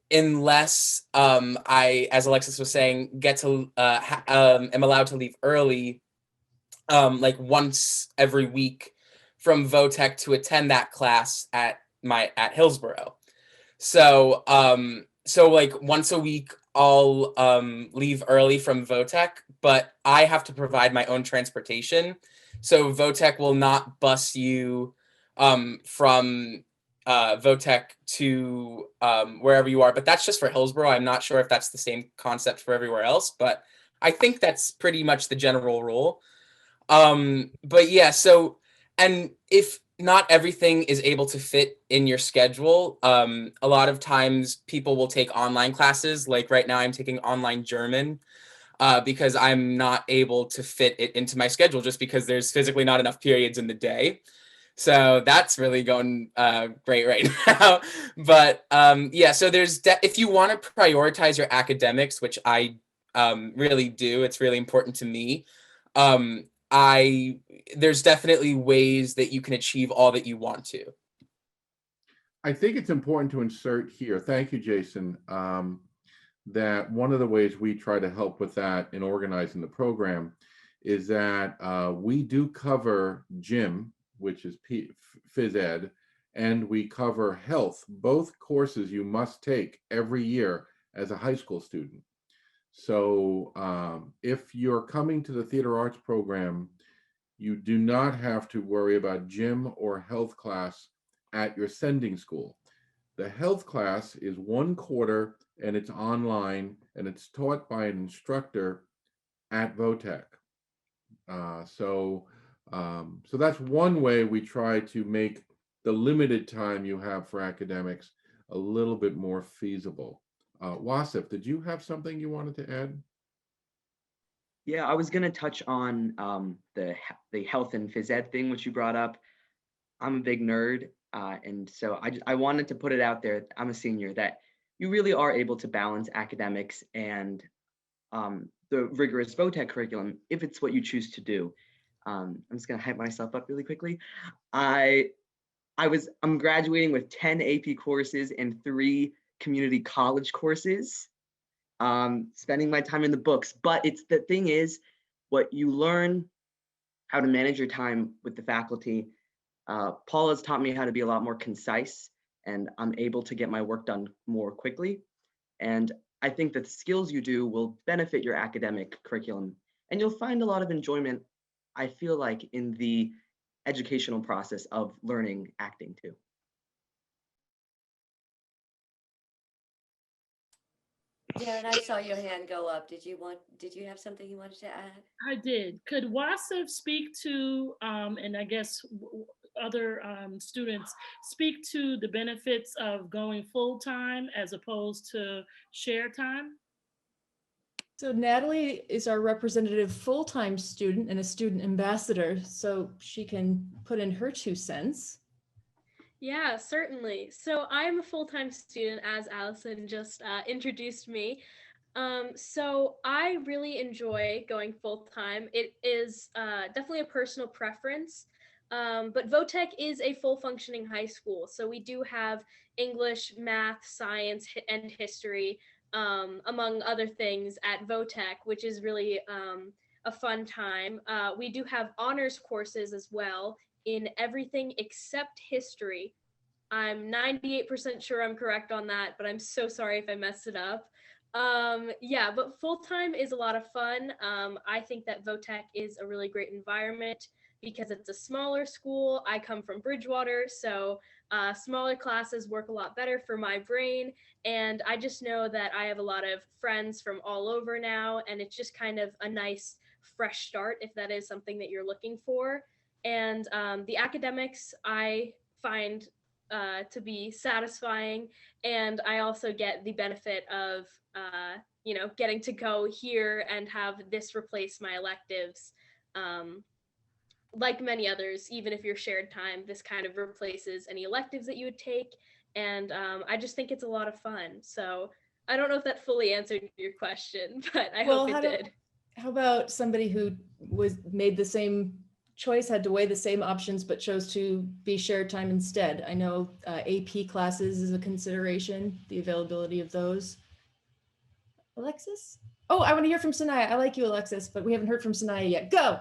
unless I, as Alexis was saying, am allowed to leave early, like once every week from VoTech to attend that class at Hillsborough. So like once a week I'll leave early from VoTech, but I have to provide my own transportation. So VoTech will not bus you from VoTech to wherever you are, but that's just for Hillsborough. I'm not sure if that's the same concept for everywhere else, but I think that's pretty much the general rule. But yeah, so, and if not everything is able to fit in your schedule, a lot of times people will take online classes. Like right now I'm taking online German because I'm not able to fit it into my schedule just because there's physically not enough periods in the day. So that's really going great right now. But yeah, so if you want to prioritize your academics, which I really do, it's really important to me. There's definitely ways that you can achieve all that you want to. I think it's important to insert here, thank you, Jason, that one of the ways we try to help with that in organizing the program is that we do cover gym, which is phys ed, and we cover health, both courses you must take every year as a high school student. So if you're coming to the theater arts program, you do not have to worry about gym or health class at your sending school. The health class is 1 quarter and it's online and it's taught by an instructor at VoTech. So that's one way we try to make the limited time you have for academics a little bit more feasible. Wasif, did you have something you wanted to add? Yeah, I was going to touch on the health and phys ed thing, which you brought up. I'm a big nerd, and so I wanted to put it out there. I'm a senior, that you really are able to balance academics and the rigorous VoTech curriculum if it's what you choose to do. I'm just going to hype myself up really quickly. I'm graduating with 10 AP courses and 3 community college courses. Spending my time in the books, but the thing is, what you learn how to manage your time with the faculty. Paul has taught me how to be a lot more concise, and I'm able to get my work done more quickly. And I think that the skills you do will benefit your academic curriculum, and you'll find a lot of enjoyment, I feel like, in the educational process of learning acting too. Darren, I saw your hand go up. Did you have something you wanted to add? I did. Could Wasif speak to, and I guess other students, speak to the benefits of going full-time as opposed to share time? So Natalie is our representative full-time student and a student ambassador, so she can put in her 2 cents. Yeah, certainly. So I'm a full-time student, as Allison just introduced me. So I really enjoy going full-time. It is definitely a personal preference, but VoTech is a full-functioning high school. So we do have English, math, science, and history, among other things at VoTech, which is really a fun time. We do have honors courses as well in everything except history. I'm 98% sure I'm correct on that, but I'm so sorry if I messed it up. Yeah, but full-time is a lot of fun. I think that VoTech is a really great environment because it's a smaller school. I come from Bridgewater, so smaller classes work a lot better for my brain. And I just know that I have a lot of friends from all over now, and it's just kind of a nice fresh start if that is something that you're looking for. And the academics I find to be satisfying, and I also get the benefit of getting to go here and have this replace my electives. Like many others, even if you're shared time, this kind of replaces any electives that you would take, and I just think it's a lot of fun. So I don't know if that fully answered your question, but I hope it did. How about somebody who made the same choice, had to weigh the same options, but chose to be shared time instead? I know AP classes is a consideration, the availability of those. Alexis? Oh, I want to hear from Sanaya. I like you, Alexis, but we haven't heard from Sanaya yet. Go!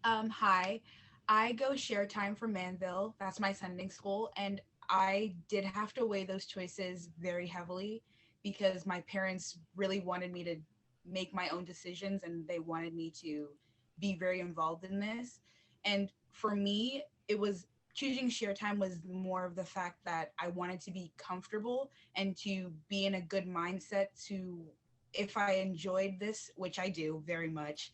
Hi, I go share time for Manville. That's my sending school. And I did have to weigh those choices very heavily because my parents really wanted me to make my own decisions and they wanted me to be very involved in this. And for me, it was choosing share time was more of the fact that I wanted to be comfortable and to be in a good mindset to, if I enjoyed this, which I do very much,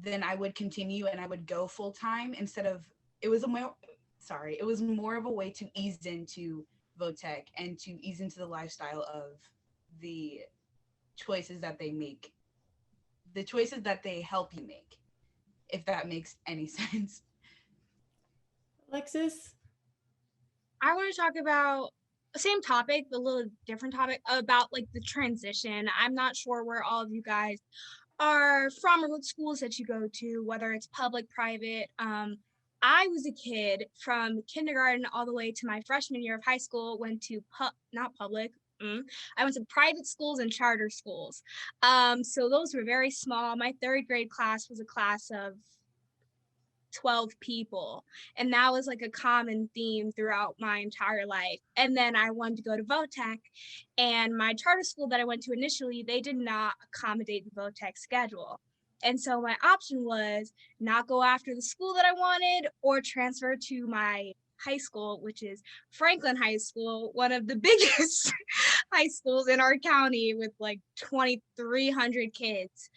then I would continue and I would go full time instead of, it was more of a way to ease into VoTech and to ease into the lifestyle of the choices that they make, the choices that they help you make, if that makes any sense. Alexis? I want to talk about the same topic, but a little different topic about like the transition. I'm not sure where all of you guys are from or what schools that you go to, whether it's public, private. I was a kid from kindergarten all the way to my freshman year of high school, went to not public. I went to private schools and charter schools. So those were very small. My 3rd grade class was a class of 12 people, and that was like a common theme throughout my entire life. And then I wanted to go to VoTech, and my charter school that I went to initially, they did not accommodate the VoTech schedule. And so my option was not go after the school that I wanted or transfer to my high school, which is Franklin High School, one of the biggest high schools in our county with like 2,300 kids.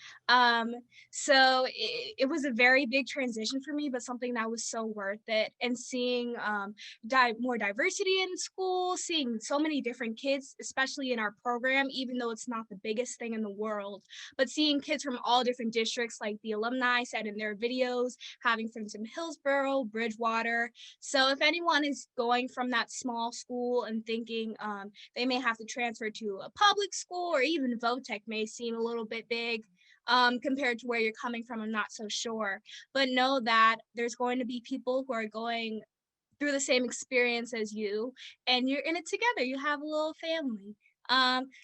So it was a very big transition for me, but something that was so worth it. And seeing more diversity in school, seeing so many different kids, especially in our program, even though it's not the biggest thing in the world, but seeing kids from all different districts, like the alumni said in their videos, having friends from Hillsborough, Bridgewater. So if anyone is going from that small school and thinking they may have to transfer to a public school, or even VoTech may seem a little bit big compared to where you're coming from, I'm not so sure. But know that there's going to be people who are going through the same experience as you, and you're in it together. You have a little family.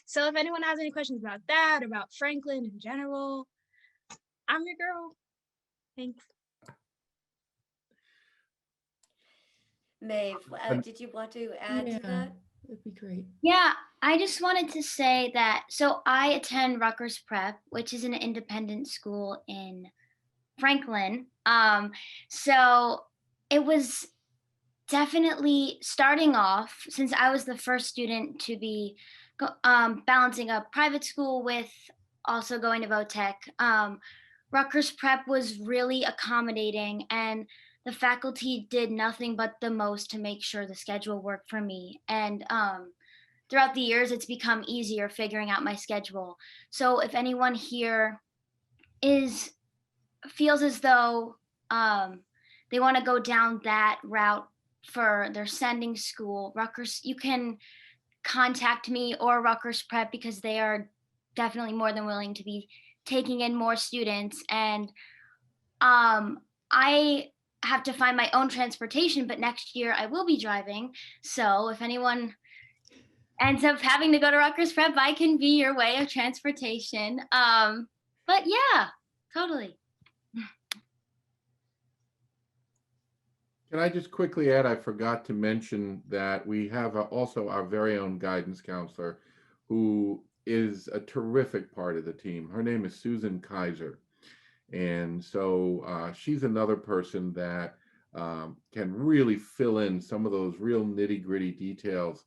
So if anyone has any questions about that, about Franklin in general, I'm your girl. Thanks. Maeve, did you want to add to that? That'd be great. Yeah, I just wanted to say that, so I attend Rutgers Prep, which is an independent school in Franklin. So it was definitely starting off, since I was the first student to be balancing a private school with also going to VoTech. Rutgers Prep was really accommodating, and the faculty did nothing but the most to make sure the schedule worked for me. And throughout the years, it's become easier figuring out my schedule. So if anyone here feels as though they want to go down that route for their sending school, Rutgers, you can contact me or Rutgers Prep, because they are definitely more than willing to be taking in more students. And I have to find my own transportation, but next year I will be driving. So if anyone ends up having to go to Rutgers Prep, I can be your way of transportation. But yeah, totally. Can I just quickly add, I forgot to mention that we have also our very own guidance counselor, who is a terrific part of the team. Her name is Susan Kaiser. And so she's another person that can really fill in some of those real nitty gritty details.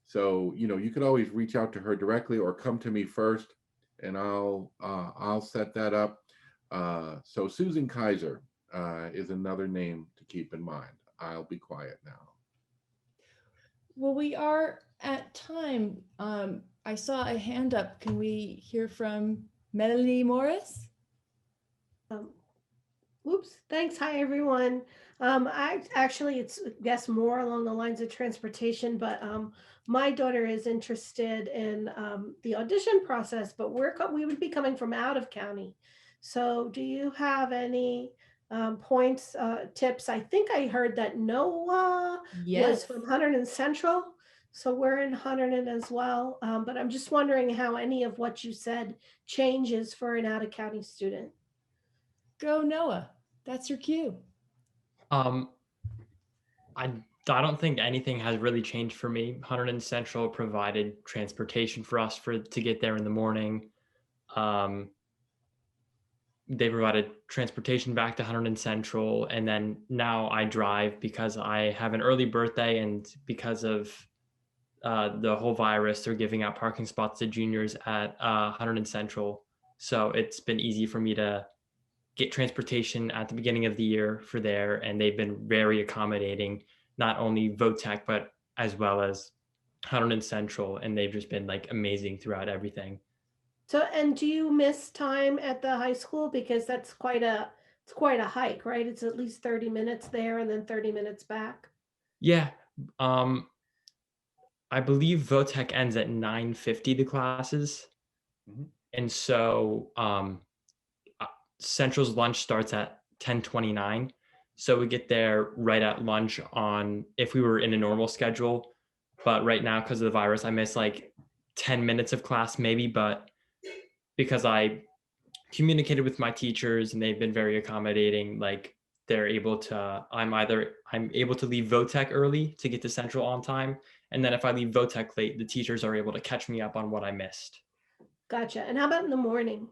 So, you could always reach out to her directly or come to me first, and I'll set that up. So Susan Kaiser is another name to keep in mind. I'll be quiet now. Well, we are at time. I saw a hand up. Can we hear from Melanie Morris? Oops, thanks. Hi, everyone. It's, I guess, more along the lines of transportation, but my daughter is interested in the audition process, but we would be coming from out of county. So do you have any points, tips? I think I heard that Noah was from Hunterdon Central. So we're in Hunterdon as well. But I'm just wondering how any of what you said changes for an out of county student. Go Noah. That's your cue. I don't think anything has really changed for me. Hunterdon Central provided transportation for us to get there in the morning. They provided transportation back to Hunterdon Central, and then now I drive because I have an early birthday, and because of the whole virus, they're giving out parking spots to juniors at Hunterdon Central. So it's been easy for me to get transportation at the beginning of the year for there, and they've been very accommodating, not only VoTech, but as well as Hunterdon Central, and they've just been like amazing throughout everything. So, and do you miss time at the high school? Because that's quite a hike, right? It's at least 30 minutes there and then 30 minutes back. Yeah. I believe VoTech ends at 9:50, the classes. Mm-hmm. And so Central's lunch starts at 10:29. So we get there right at lunch if we were in a normal schedule. But right now, because of the virus, I miss like 10 minutes of class maybe, but because I communicated with my teachers and they've been very accommodating, like they're able to, I'm able to leave VoTech early to get to Central on time. And then if I leave VoTech late, the teachers are able to catch me up on what I missed. Gotcha. And how about in the morning?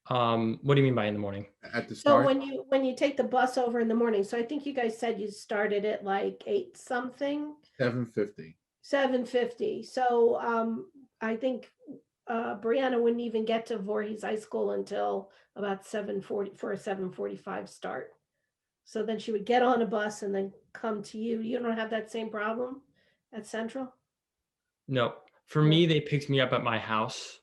What do you mean by in the morning? At the start? So when you take the bus over in the morning, so I think you guys said you started at like 8 something. 7:50. 7:50. So I think Brianna wouldn't even get to Voorhees High School until about 7:40 for a 7:45 start. So then she would get on a bus and then come to you. You don't have that same problem at Central? No, for me, they picked me up at my house.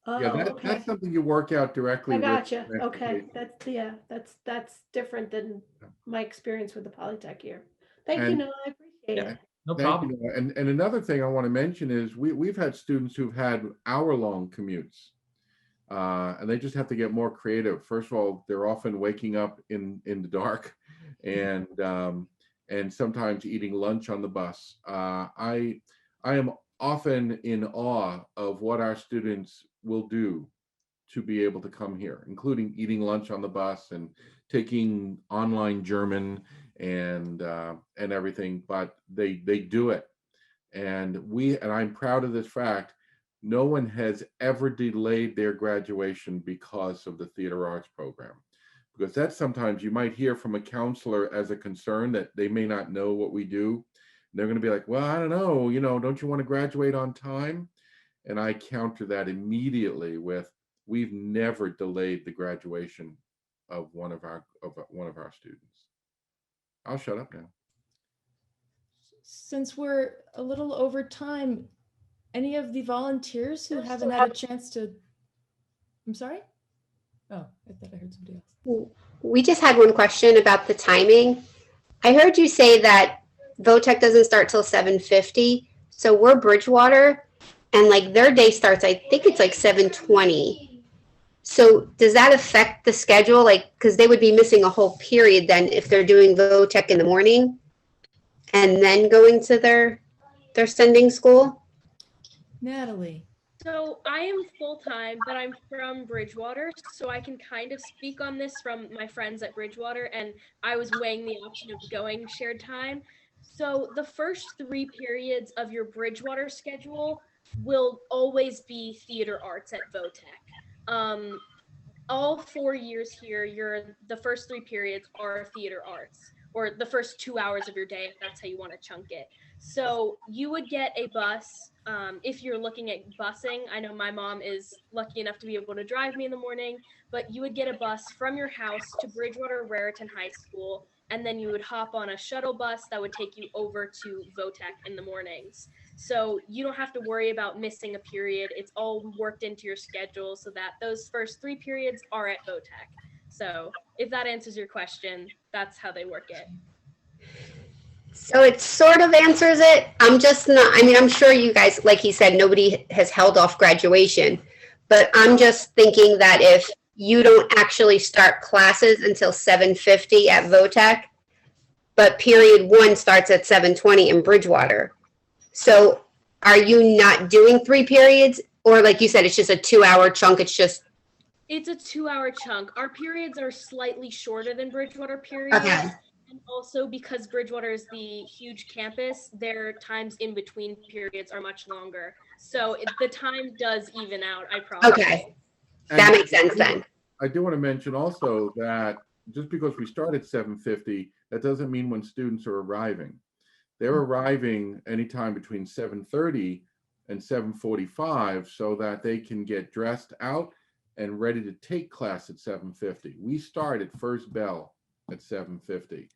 Yeah, Oh, that's okay. something you work out directly I with gotcha. the Okay, transportation. that's different than my experience with the Polytech here. Thank you, And Noah. I appreciate it. No thank you. problem. Noah. And another thing I want to mention is we've had students who've had hour-long commutes. And they just have to get more creative. First of all, they're often waking up in the dark, and sometimes eating lunch on the bus. I am often in awe of what our students will do to be able to come here, including eating lunch on the bus and taking online German and everything. But they do it, and I'm proud of this fact. No one has ever delayed their graduation because of the theater arts program, because that's sometimes you might hear from a counselor as a concern that they may not know what we do. They're going to be like, well, I don't know, don't you want to graduate on time? And I counter that immediately with, we've never delayed the graduation of one of our students. I'll shut up now. Since we're a little over time, any of the volunteers who haven't had a chance to, I'm sorry? Oh, I thought I heard somebody else. We just had one question about the timing. I heard you say that VoTech doesn't start till 7:50. So we're Bridgewater, and like their day starts, I think it's like 7:20. So does that affect the schedule? Like, because they would be missing a whole period then if they're doing VoTech in the morning and then going to their sending school? Natalie. So I am full-time, but I'm from Bridgewater, so I can kind of speak on this from my friends at Bridgewater, and I was weighing the option of going shared time. So the first 3 periods of your Bridgewater schedule will always be theater arts at VoTech. All 4 years here, the first 3 periods are theater arts, or the first 2 hours of your day, if that's how you want to chunk it. So you would get a bus if you're looking at busing. I know my mom is lucky enough to be able to drive me in the morning, but you would get a bus from your house to Bridgewater Raritan High School, and then you would hop on a shuttle bus that would take you over to VoTech in the mornings. So you don't have to worry about missing a period. It's all worked into your schedule so that those first 3 periods are at VoTech. So if that answers your question, that's how they work it. So it sort of answers it. I'm just not, I mean, I'm sure you guys, like he said, nobody has held off graduation, but I'm just thinking that if you don't actually start classes until 7:50 at VoTech, but period 1 starts at 7:20 in Bridgewater. So are you not doing 3 periods? Or like you said, it's just a 2-hour chunk. It's a 2-hour chunk. Our periods are slightly shorter than Bridgewater periods. Okay. And also because Bridgewater is the huge campus, their times in between periods are much longer. So the time does even out, I promise. Okay. That makes sense then. I do want to mention also that just because we start at 7:50, that doesn't mean when students are arriving. They're arriving anytime between 7:30 and 7:45 so that they can get dressed out and ready to take class at 7:50. We start at first bell at 7:50.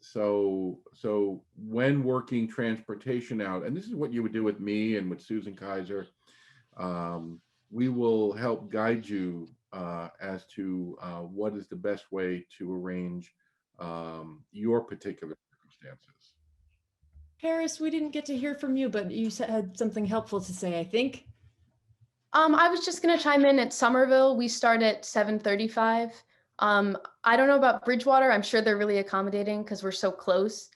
So when working transportation out, and this is what you would do with me and with Susan Kaiser, we will help guide you as to what is the best way to arrange your particular circumstances. Paris, we didn't get to hear from you, but you had something helpful to say, I think. I was just going to chime in at Somerville. We start at 7:35. I don't know about Bridgewater. I'm sure they're really accommodating because we're so close.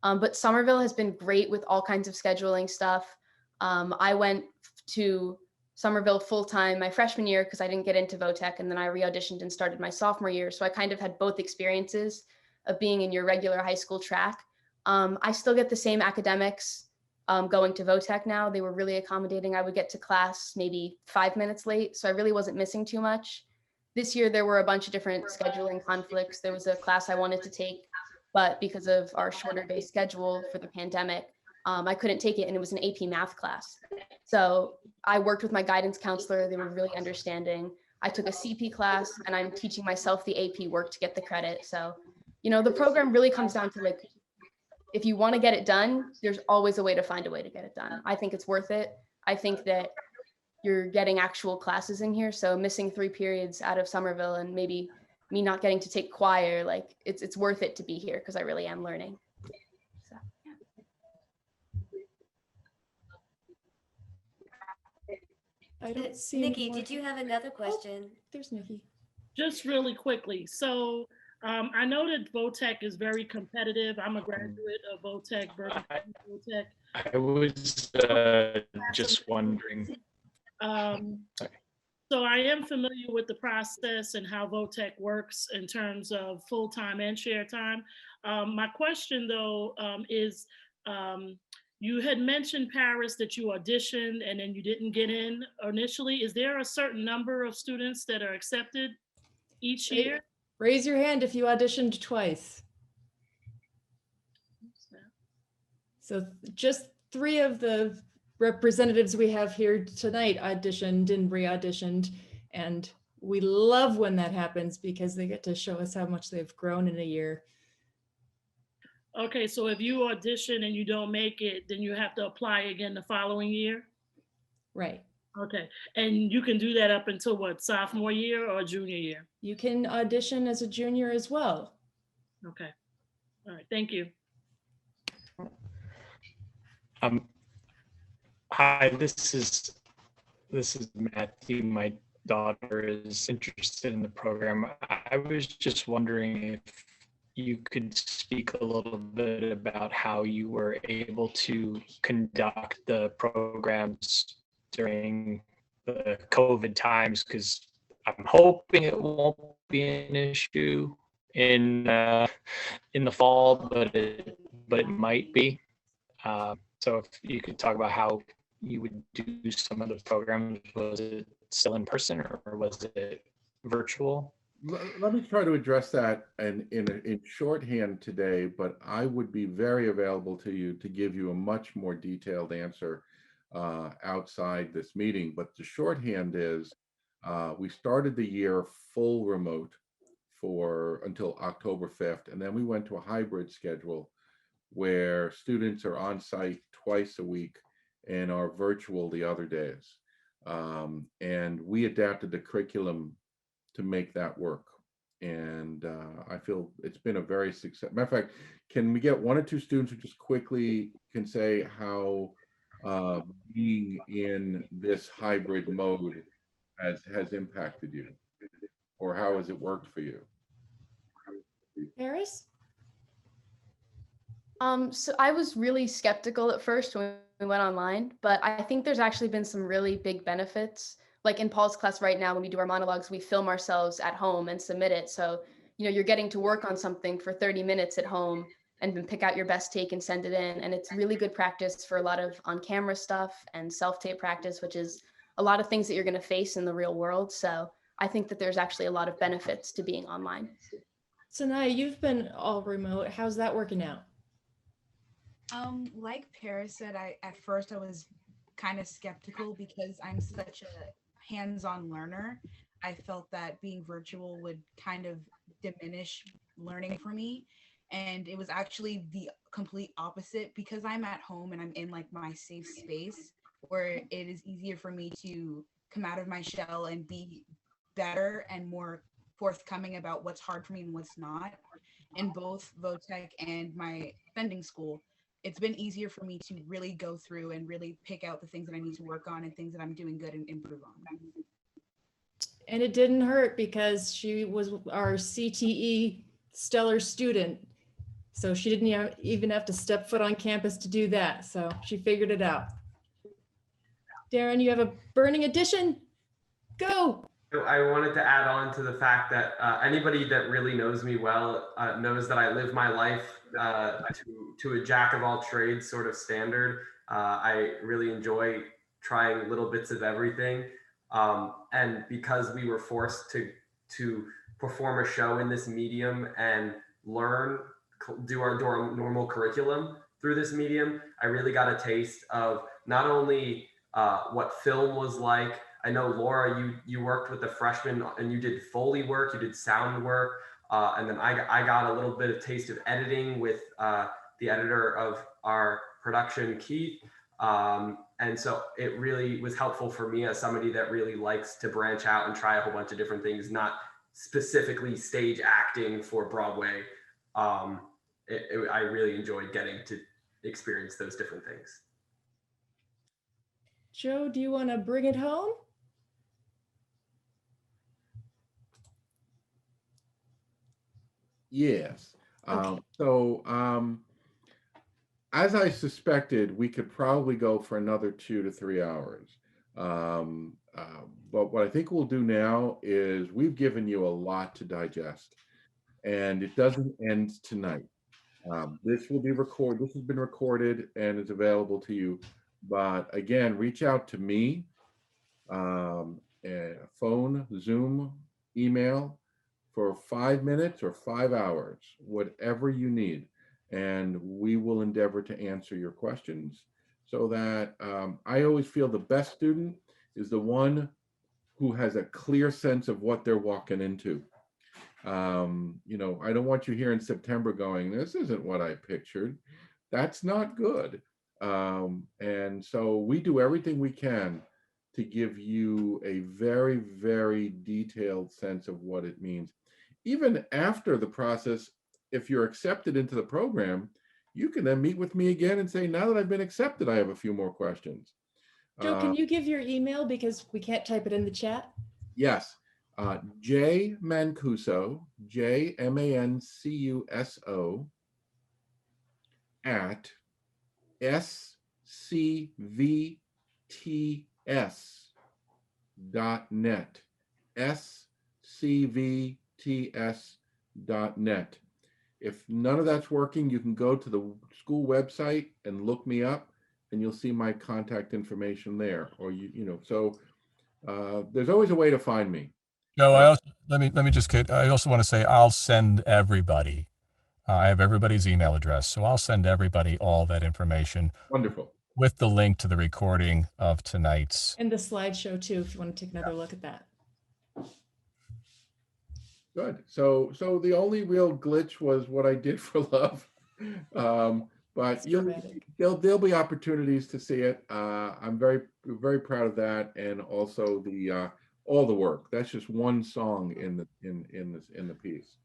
But Somerville has been great with all kinds of scheduling stuff. I went to Somerville full-time my freshman year because I didn't get into VoTech, and then I re-auditioned and started my sophomore year. So I kind of had both experiences of being in your regular high school track. I still get the same academics going to VoTech now. They were really accommodating. I would get to class maybe 5 minutes late, so I really wasn't missing too much. This year, there were a bunch of different scheduling conflicts. There was a class I wanted to take, but because of our shorter day schedule for the pandemic, I couldn't take it, and it was an AP math class. So I worked with my guidance counselor. They were really understanding. I took a CP class, and I'm teaching myself the AP work to get the credit. So, you know, the program really comes down to like, if you want to get it done, there's always a way to find a way to get it done. I think it's worth it. I think that you're getting actual classes in here. So missing 3 periods out of Somerville and maybe me not getting to take choir, like it's worth it to be here because I really am learning. So, yeah. I don't see Nikki, did you have another question? Oh, there's Nikki. Just really quickly. So I know that VoTech is very competitive. I'm a graduate of VoTech, VoTech. I was just wondering. So I am familiar with the process and how VoTech works in terms of full-time and share time. My question though is, you had mentioned, Paris, that you auditioned and then you didn't get in initially. Is there a certain number of students that are accepted each year? Raise your hand if you auditioned twice. So just 3 of the representatives we have here tonight auditioned and re-auditioned, and we love when that happens because they get to show us how much they've grown in a year. Okay, so if you audition and you don't make it, then you have to apply again the following year? Right. Okay, and you can do that up until what, sophomore year or junior year? You can audition as a junior as well. Okay, all right, thank you. Hi, this is Matthew. My daughter is interested in the program. I was just wondering if you could speak a little bit about how you were able to conduct the programs during the COVID times, because I'm hoping it won't be an issue in the fall, but it might be. So if you could talk about how you would do some of the programs, was it still in person or was it virtual? Let me try to address that in shorthand today, but I would be very available to you to give you a much more detailed answer outside this meeting. But the shorthand is we started the year full remote until October 5th, and then we went to a hybrid schedule where students are on site twice a week and are virtual the other days. And we adapted the curriculum to make that work. And I feel it's been a very successful. Matter of fact, can we get 1 or 2 students who just quickly can say how being in this hybrid mode has impacted you, or how has it worked for you? Paris? So I was really skeptical at first when we went online, but I think there's actually been some really big benefits. Like in Paul's class right now, when we do our monologues, we film ourselves at home and submit it. So, you know, you're getting to work on something for 30 minutes at home and then pick out your best take and send it in. And it's really good practice for a lot of on-camera stuff and self-tape practice, which is a lot of things that you're going to face in the real world. So I think that there's actually a lot of benefits to being online. So Naya, you've been all remote. How's that working out? Like Paris said, at first I was kind of skeptical because I'm such a hands-on learner. I felt that being virtual would kind of diminish learning for me. And it was actually the complete opposite because I'm at home and I'm in like my safe space where it is easier for me to come out of my shell and be better and more forthcoming about what's hard for me and what's not. In both VoTech and my vending school, it's been easier for me to really go through and really pick out the things that I need to work on and things that I'm doing good and improve on. And it didn't hurt because she was our CTE stellar student. So she didn't even have to step foot on campus to do that. So she figured it out. Darren, you have a burning addition? Go. I wanted to add on to the fact that anybody that really knows me well knows that I live my life to a jack of all trades sort of standard. I really enjoy trying little bits of everything. And because we were forced to perform a show in this medium and do our normal curriculum, through this medium, I really got a taste of not only what film was like. I know, Laura, you worked with the freshmen and you did Foley work, you did sound work. And then I got a little bit of taste of editing with the editor of our production, Keith. And so it really was helpful for me as somebody that really likes to branch out and try a whole bunch of different things, not specifically stage acting for Broadway. I really enjoyed getting to experience those different things. Joe, do you want to bring it home? Yes. Okay. As I suspected, we could probably go for another 2 to 3 hours. But what I think we'll do now is we've given you a lot to digest, and it doesn't end tonight. This will be recorded. This has been recorded and is available to you. But again, reach out to me, phone, Zoom, email, for 5 minutes or 5 hours, whatever you need. And we will endeavor to answer your questions so that I always feel the best student is the one who has a clear sense of what they're walking into. You know, I don't want you here in September going, this isn't what I pictured. That's not good. And so we do everything we can to give you a very, very detailed sense of what it means. Even after the process, if you're accepted into the program, you can then meet with me again and say, now that I've been accepted, I have a few more questions. Joe, can you give your email because we can't type it in the chat? Yes, J Mancuso, JMANCUSO at scvts.net, scvts.net. If none of that's working, you can go to the school website and look me up, and you'll see my contact information there. Or so there's always a way to find me. Joe, I also, let me just I also want to say I'll send everybody. I have everybody's email address, so I'll send everybody all that information. Wonderful. With the link to the recording of tonight's. And the slideshow too, if you want to take another look at that. Good. So the only real glitch was what I did for love. But there'll be opportunities to see it. I'm very, very proud of that, and also all the work. That's just one song in the piece.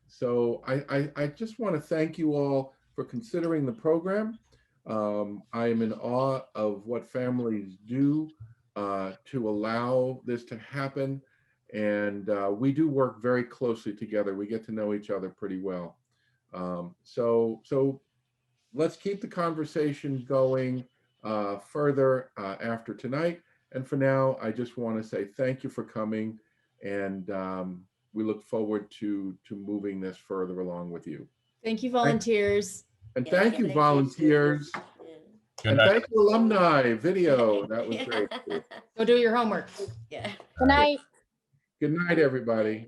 So I just want to thank you all for considering the program. I am in awe of what families do to allow this to happen. And we do work very closely together. We get to know each other pretty well. So let's keep the conversation going further after tonight. And for now, I just want to say thank you for coming. And we look forward to moving this further along with you. Thank you, volunteers. And thank you, volunteers. And thank you, alumni video. That was great. Go do your homework. Yeah. Good night. Good night, everybody.